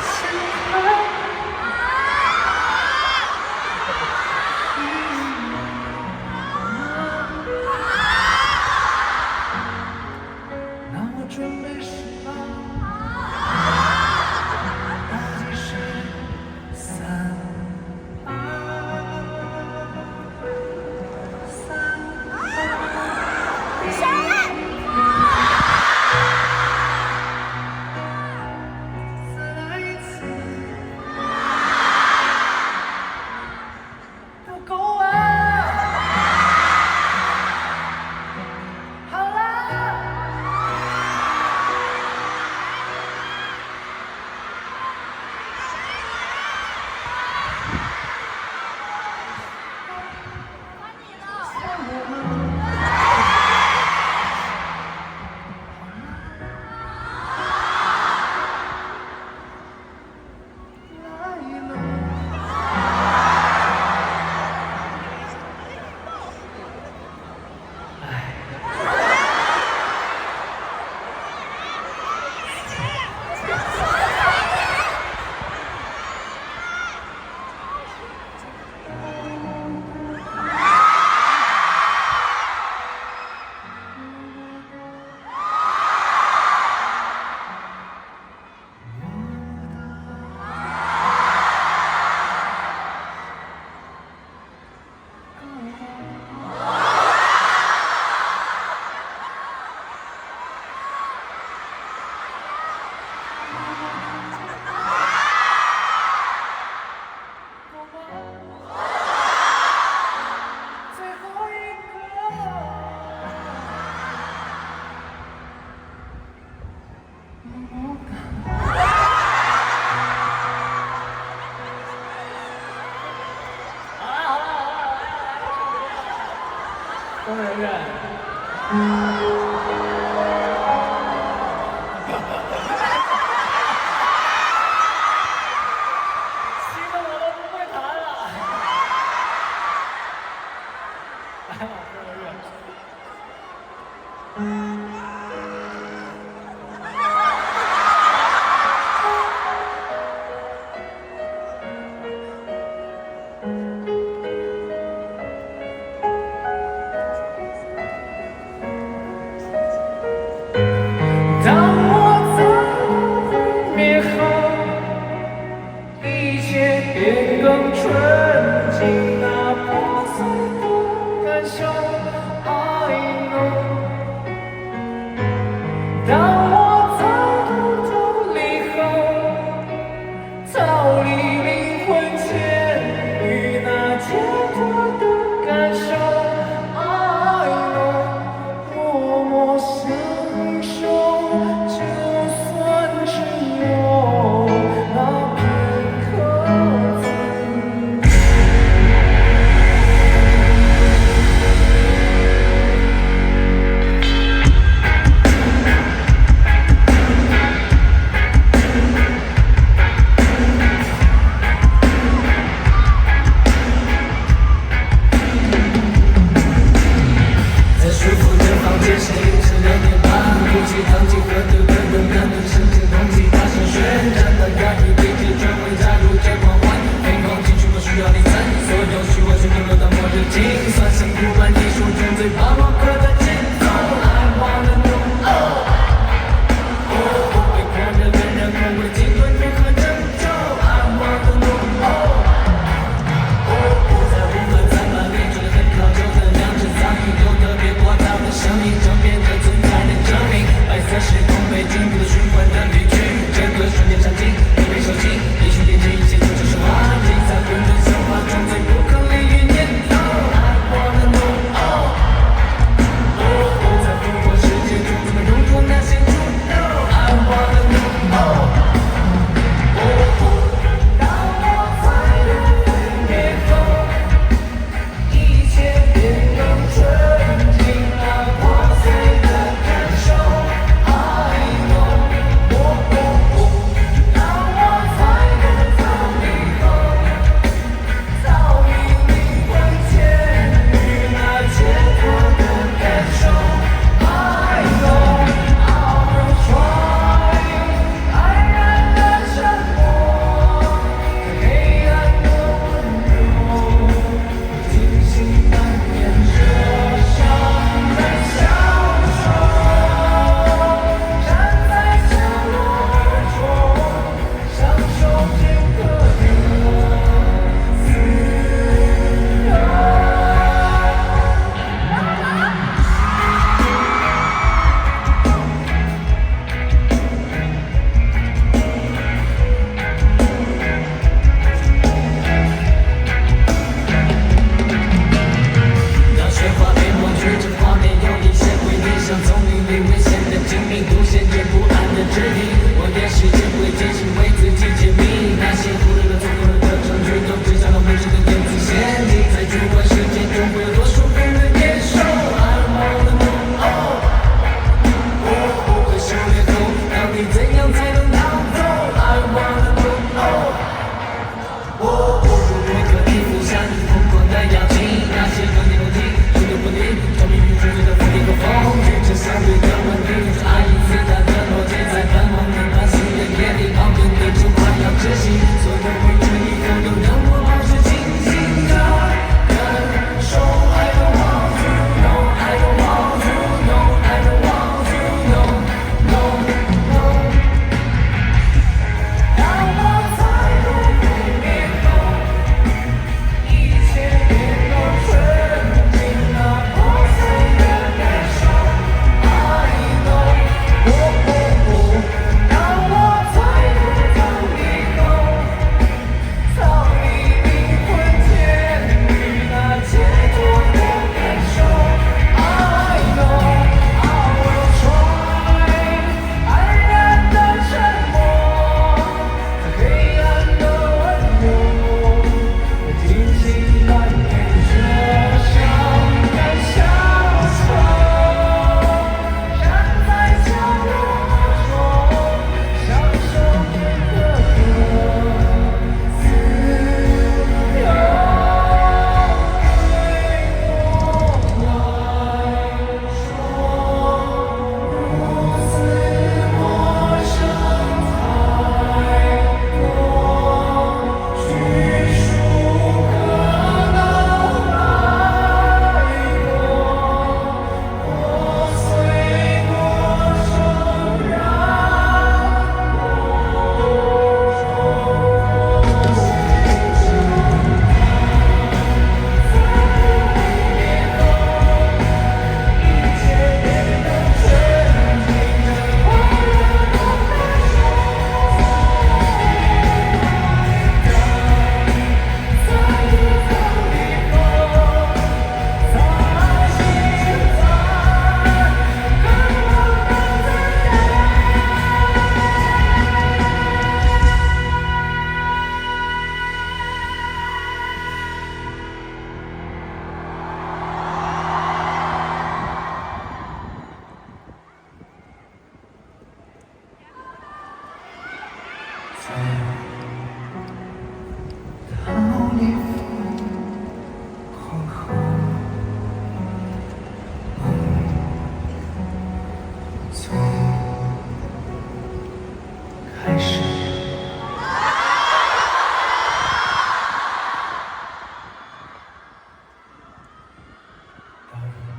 现在？那我准备是吧？倒计时3、再来一次，不够啊！好啦。最后一个。工作人员，气得我都不会弹了。工作人员。当我在灭后，一切变更纯净，那破碎的感受。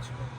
错。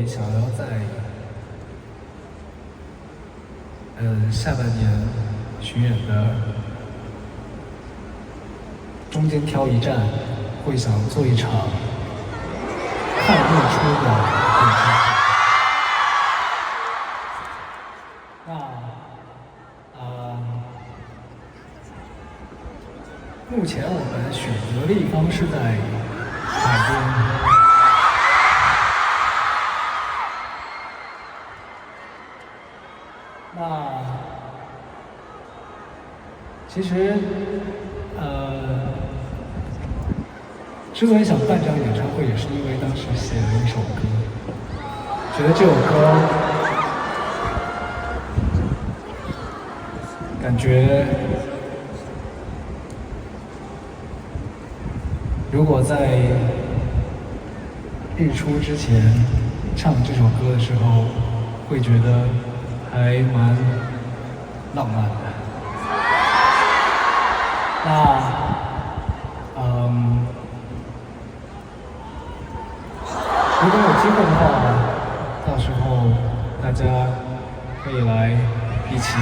会想要在下半年巡演的中间挑一站，会想做一场看日出的演唱会。目前我们选择的地方是在海边。那其实，之所以想办这场演唱会，也是因为当时写了一首歌，觉得这首歌感觉。如果在日出之前唱这首歌的时候，会觉得还蛮浪漫的。那，如果有机会的话，到时候大家可以来一起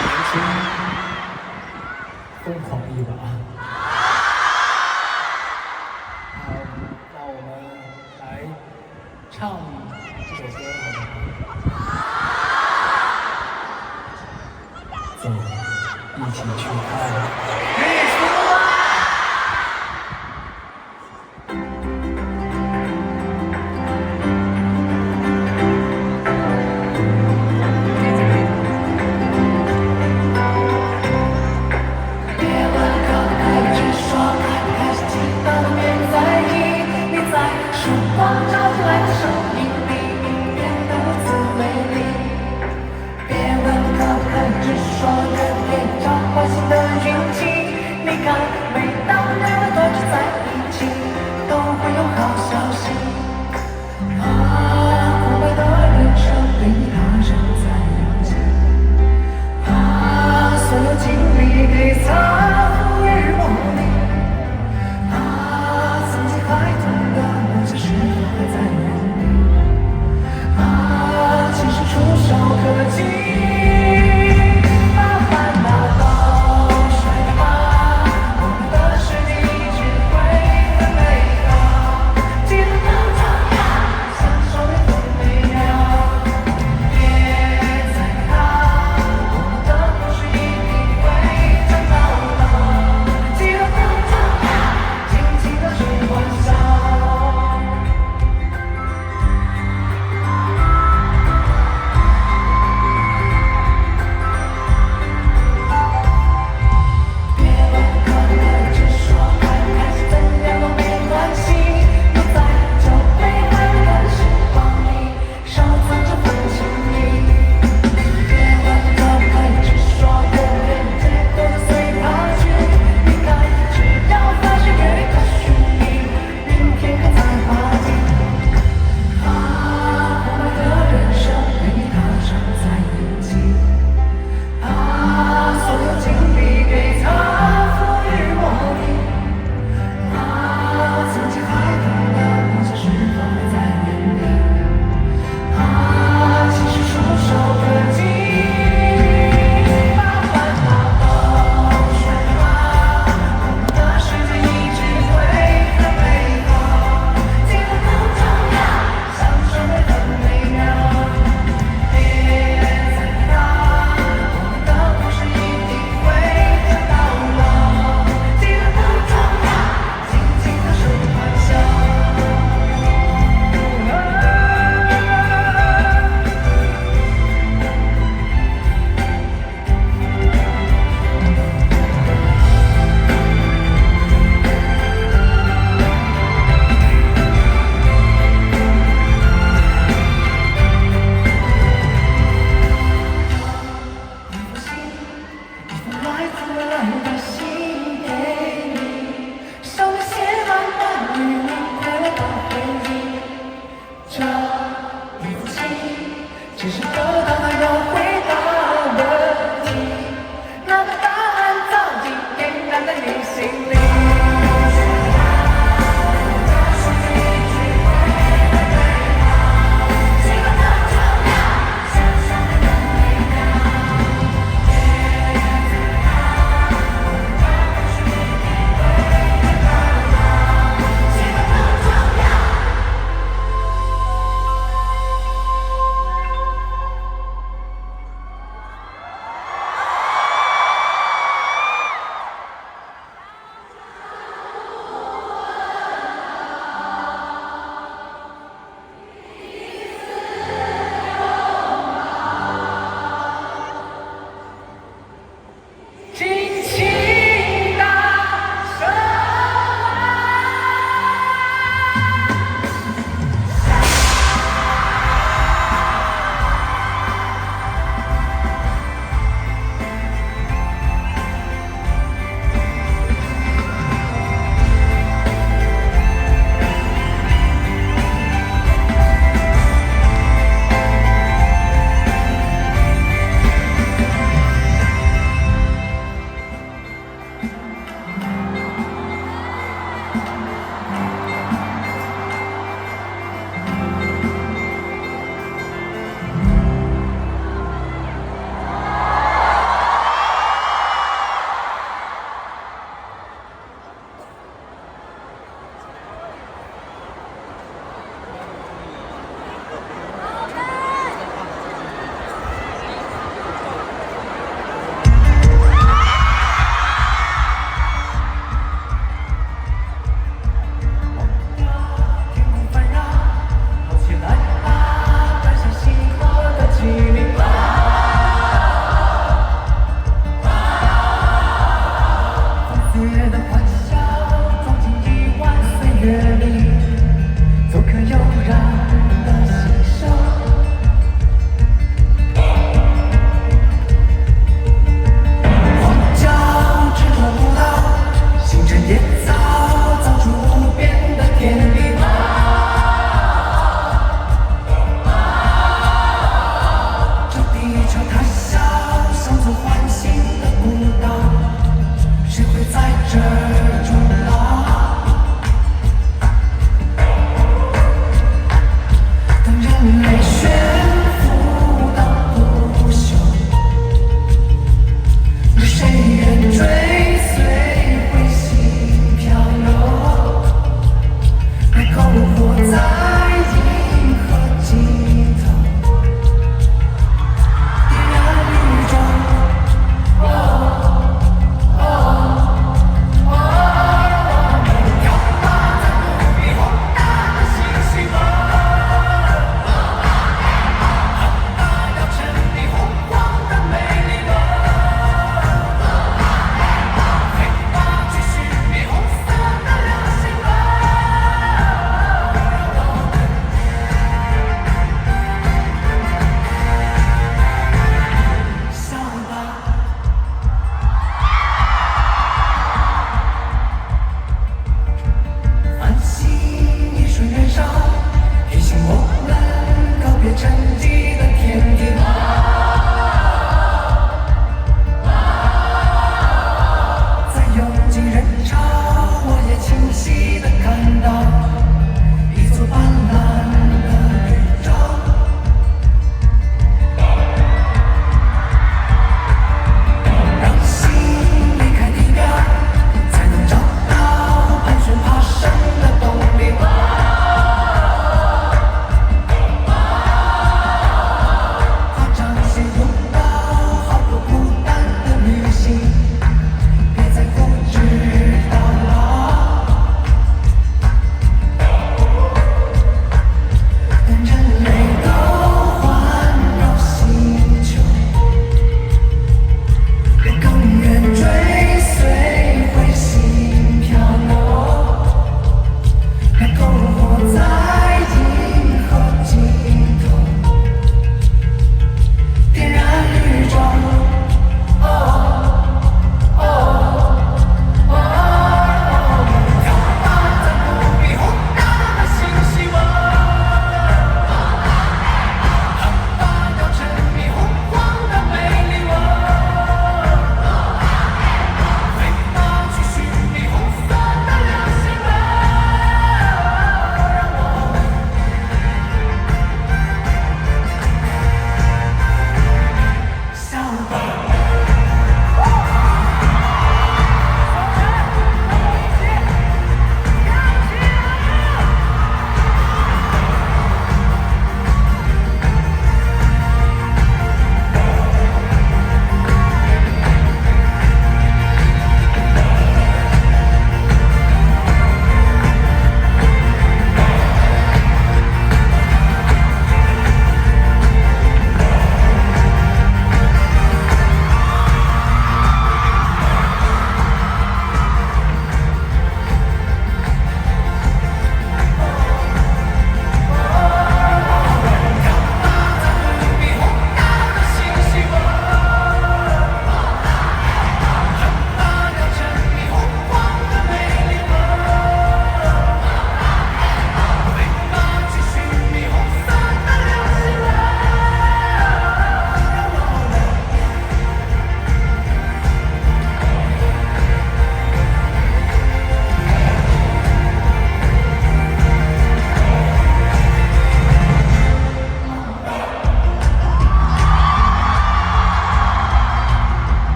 年轻疯狂一把。那我们来唱这首歌好不好？走，一起去看日出啊！心里。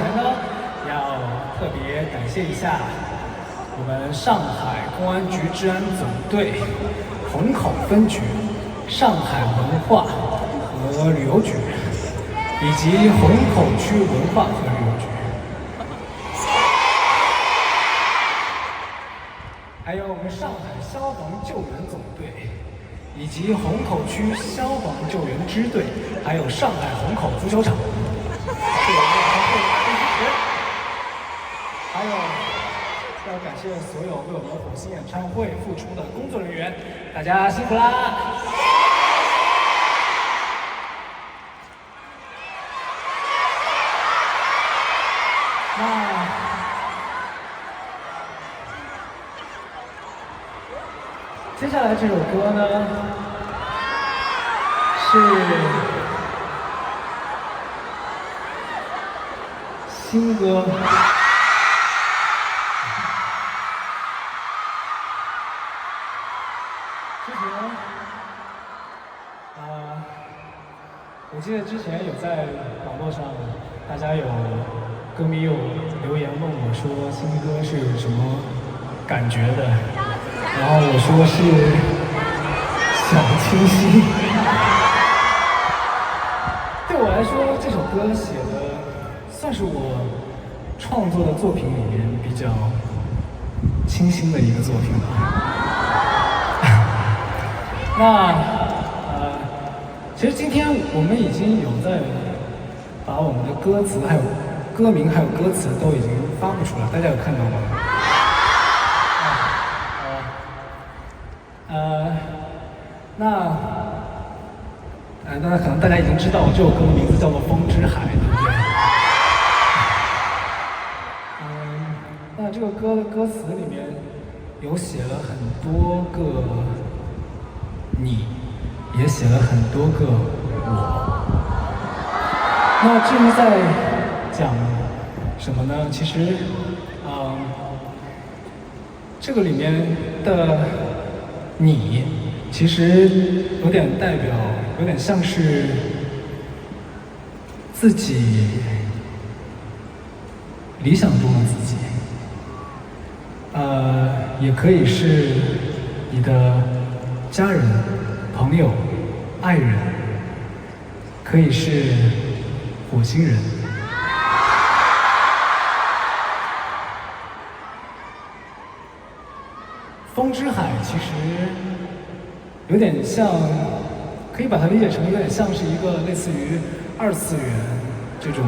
前呢，要特别感谢一下我们上海公安局治安总队虹口分局、上海文化和旅游局，以及虹口区文化和旅游局，还有我们上海消防救援总队，以及虹口区消防救援支队，还有上海虹口足球场。还有要感谢所有为我们火星演唱会付出的工作人员，大家辛苦啦！那接下来这首歌呢，是新歌。我记得之前有在网络上，大家有歌迷有留言问我说新歌是什么感觉的，然后我说是小清新。对我来说，这首歌写的算是我创作的作品里面比较清新的一个作品吧。那其实今天我们已经有在把我们的歌词、还有歌名、还有歌词都已经发布出来，大家有看到吗？那可能大家已经知道，这首歌的名字叫做《风之海》，对不对？那这个歌的歌词里面有写了很多个你。也写了很多个我。那至于在讲什么呢？其实，这个里面的你，其实有点代表，有点像是自己理想中的自己，也可以是你的家人。朋友、爱人，可以是火星人。风之海其实有点像，可以把它理解成有点像是一个类似于二次元这种，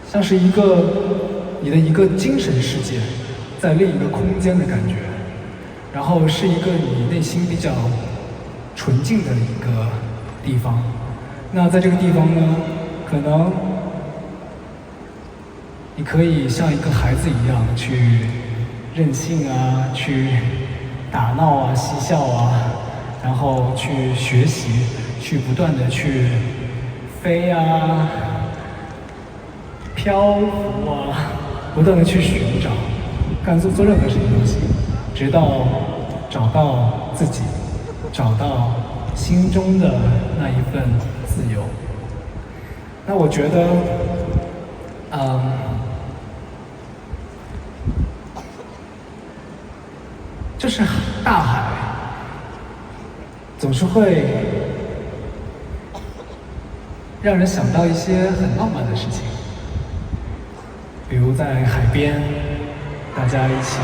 像是一个你的一个精神世界，在另一个空间的感觉。然后是一个你内心比较纯净的一个地方。那在这个地方呢，可能你可以像一个孩子一样去任性啊，去打闹啊、嬉笑啊，然后去学习，去不断的去飞啊、漂浮啊，不断的去寻找，做任何事情都行。直到找到自己，找到心中的那一份自由。那我觉得，就是大海总是会让人想到一些很浪漫的事情，比如在海边，大家一起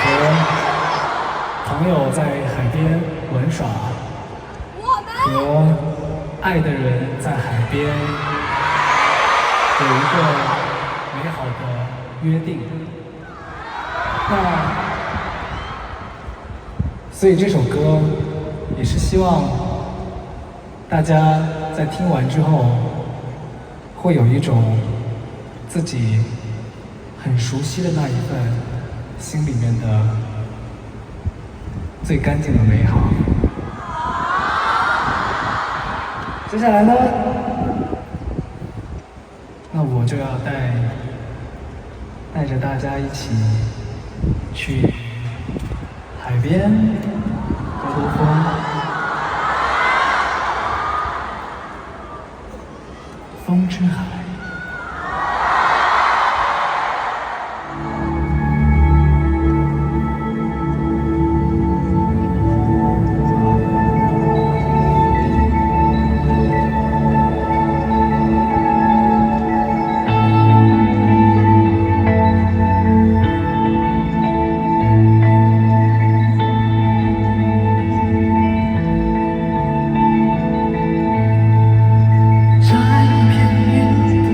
和朋友在海边玩耍，和爱的人在海边有一个美好的约定。所以这首歌也是希望大家在听完之后，会有一种自己很熟悉的那一份心里面的最干净的美好。接下来呢，那我就要带着大家一起去海边兜兜风。风之海。在一片云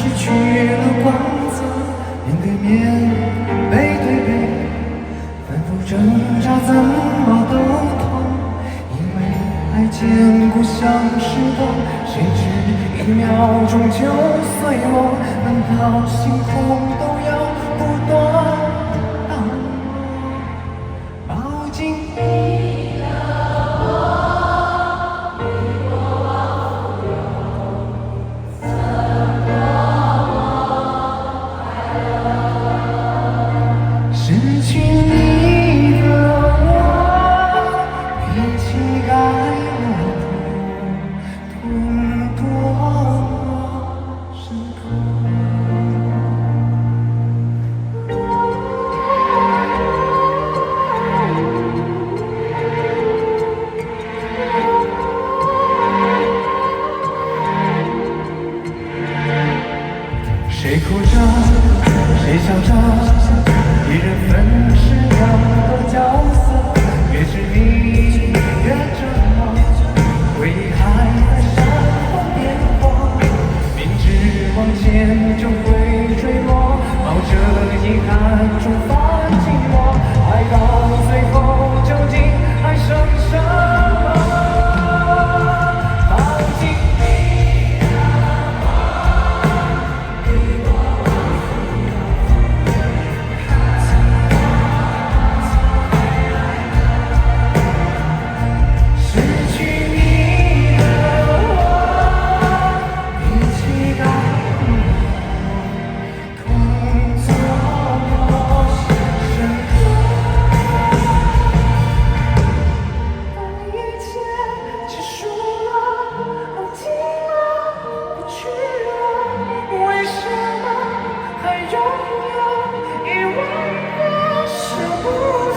失去了光泽，面对面，背对背，反复挣扎，怎么都痛。以为爱坚固像石头，谁知1秒钟就碎落。难道星空都要不断让我抱紧你的我？你过往有怎么我快乐？失去你的我，比起该落痛多么深刻。谁哭着，谁笑着，一人分饰两个角色，越是你越折磨，回忆还在闪光变化，明知往前就会坠落，抱着遗憾出发寂寞，爱到最后究竟还剩什么？抱紧你的失去你的我，比起该痛怎么深刻？当一切结束了，我停了，不去了，为什么还拥有遗忘的舍不得？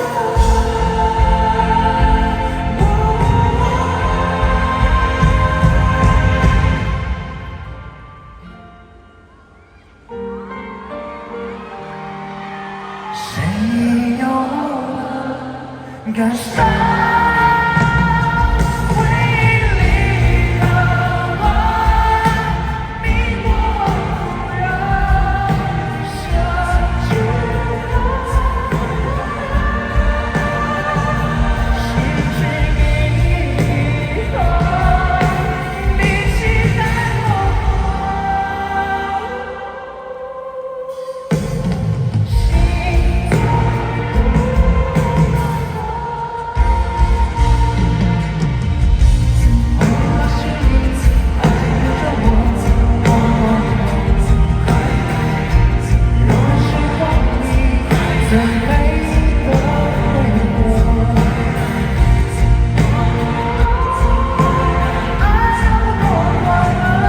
谁又能感受回忆的我？迷过忽然想起失去你以后，比起带我心中。最美的回忆，爱有多快乐？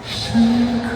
深刻。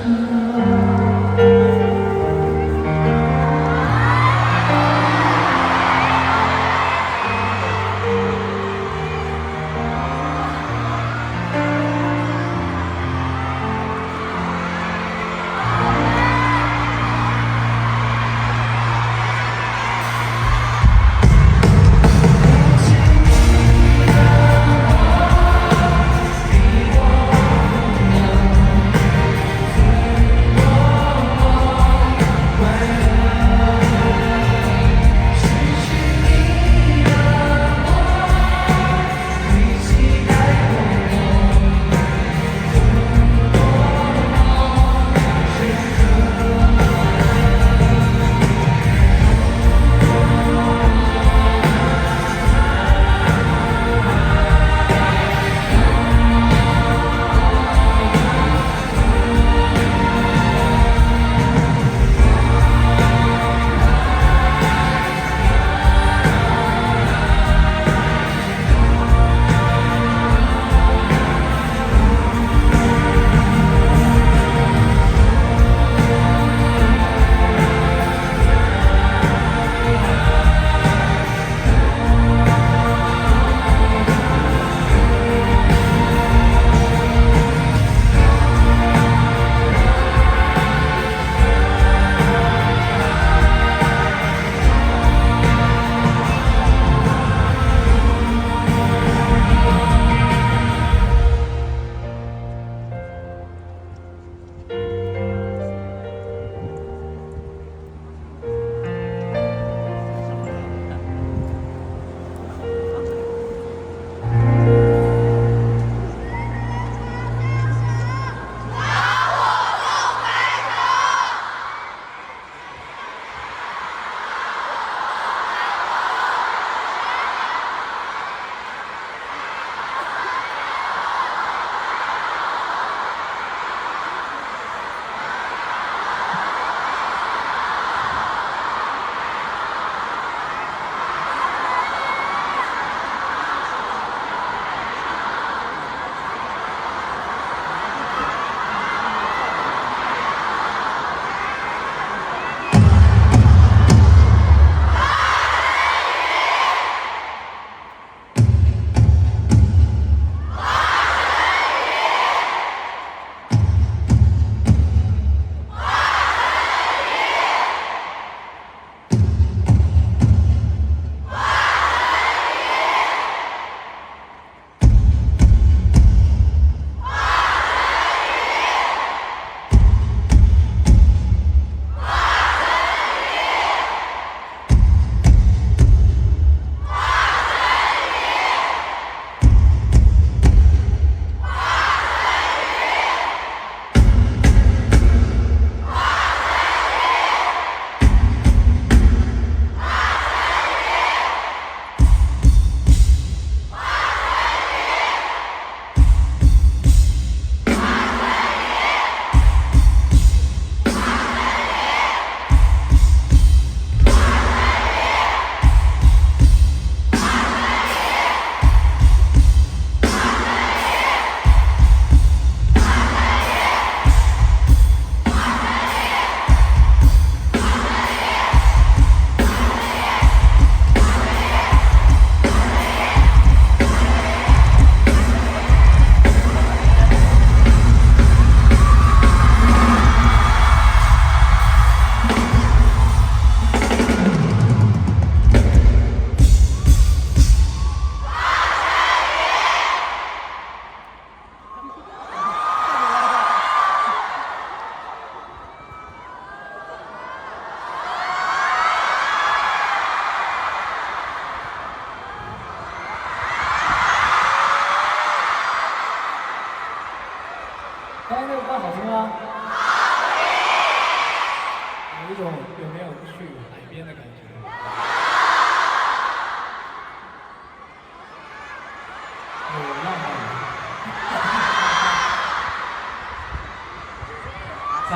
那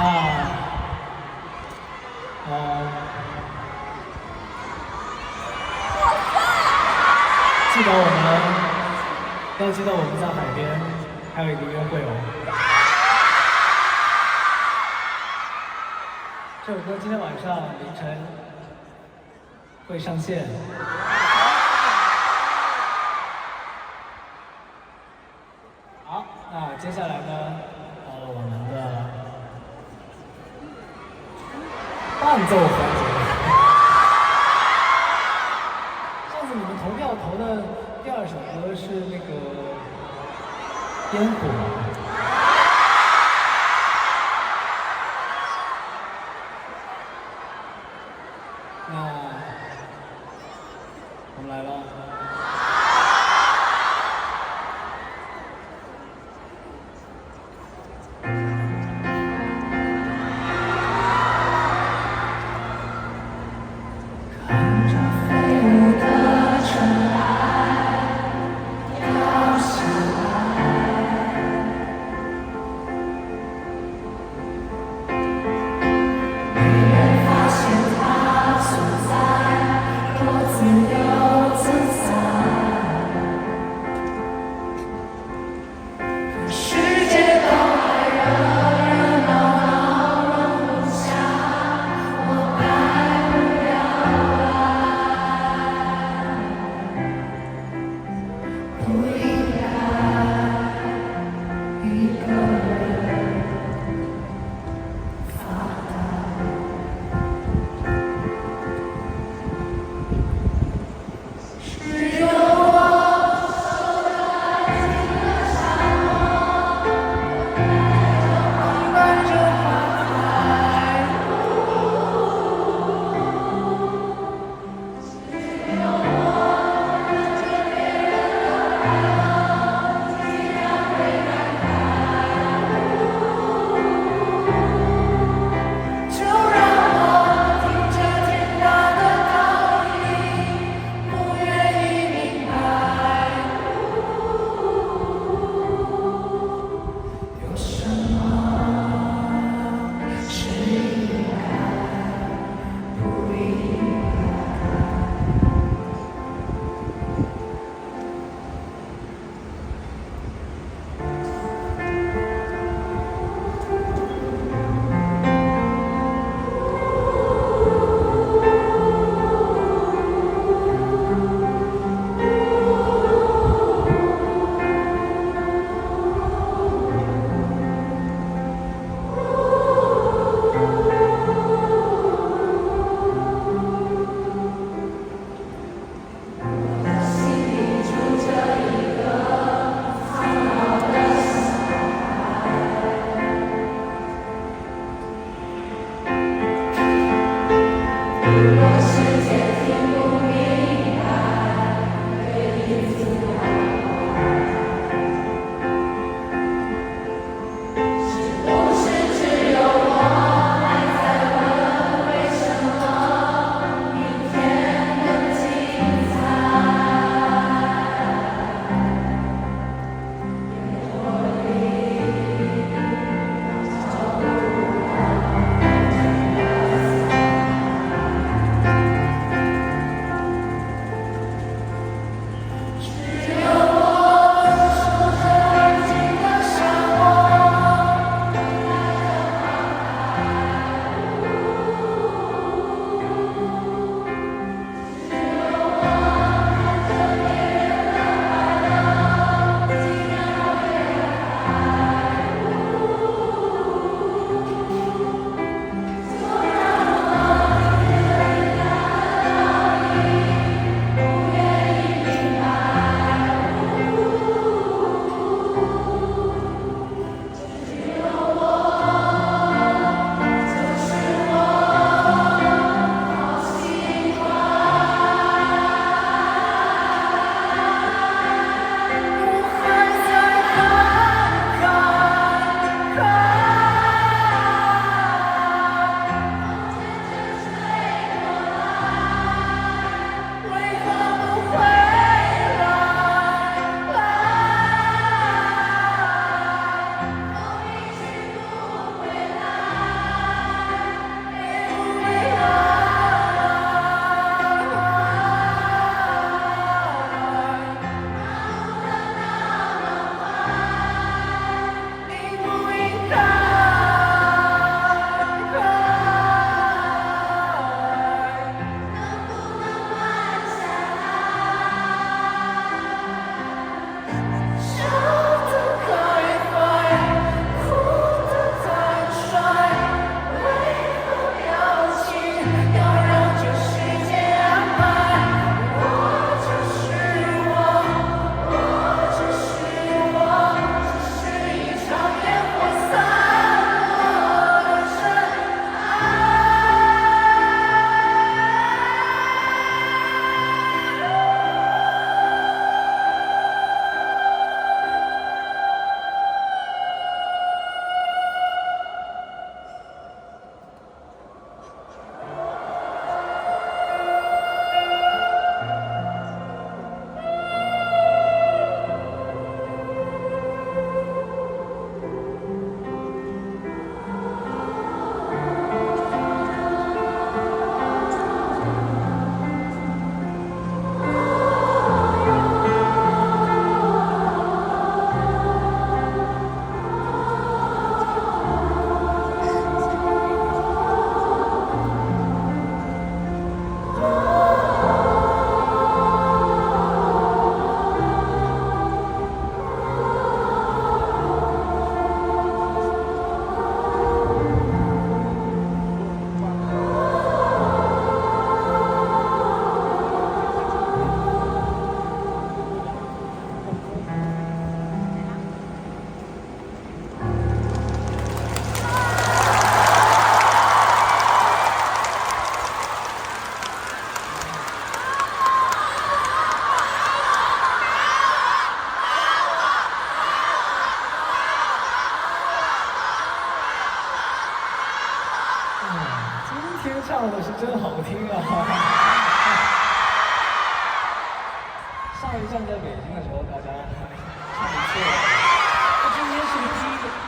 记得我们在海边还有一个约会哦。这首歌今天晚上凌晨会上线。好，那接下来呢，到了我们的伴奏环节。上次你们投票投的第二首歌是那个烟火。那我们来了。看着飞舞的尘埃飘下来，没人发现它存在。天唱的是真好听啊！上一站在北京的时候，大家还唱不错。那今天是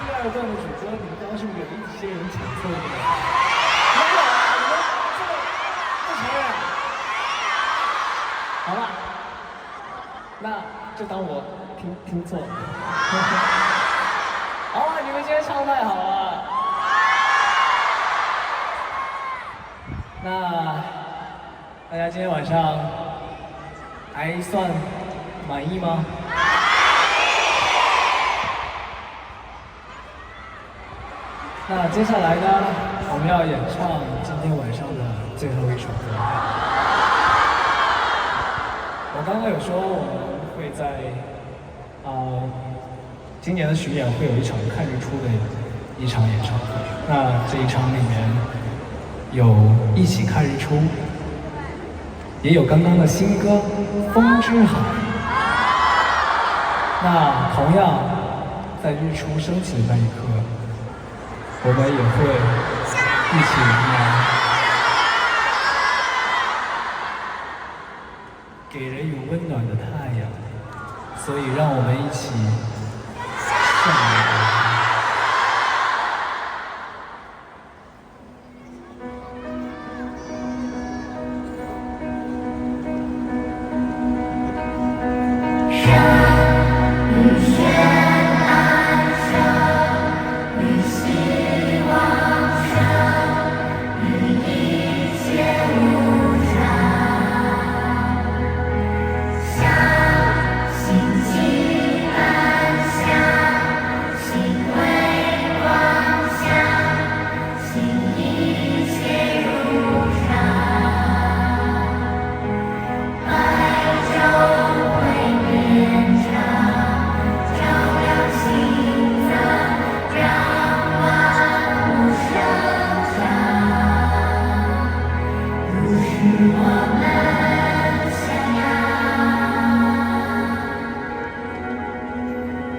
第二段的主歌，你们刚刚是不是有一些人抢错了？没有啊，你们不承认？好了，那就当我听错了。好啊，你们今天唱太好了。那大家今天晚上还算满意吗？那接下来呢，我们要演唱今天晚上的最后一首歌。我刚刚有说我们会在今年的巡演会有一场看日出的一场演唱会。那这一场里面有一起看日出，也有刚刚的新歌《风之海》。那同样在日出升起的那一刻，我们也会一起迎来给人以温暖的太阳，所以让我们一起向阳。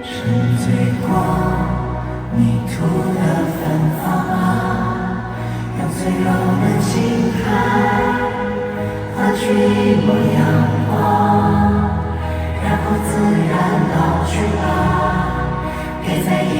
沉醉过迷途的芬芳，让脆弱的情海换取一抹阳光，然后自然老去吧，别在意。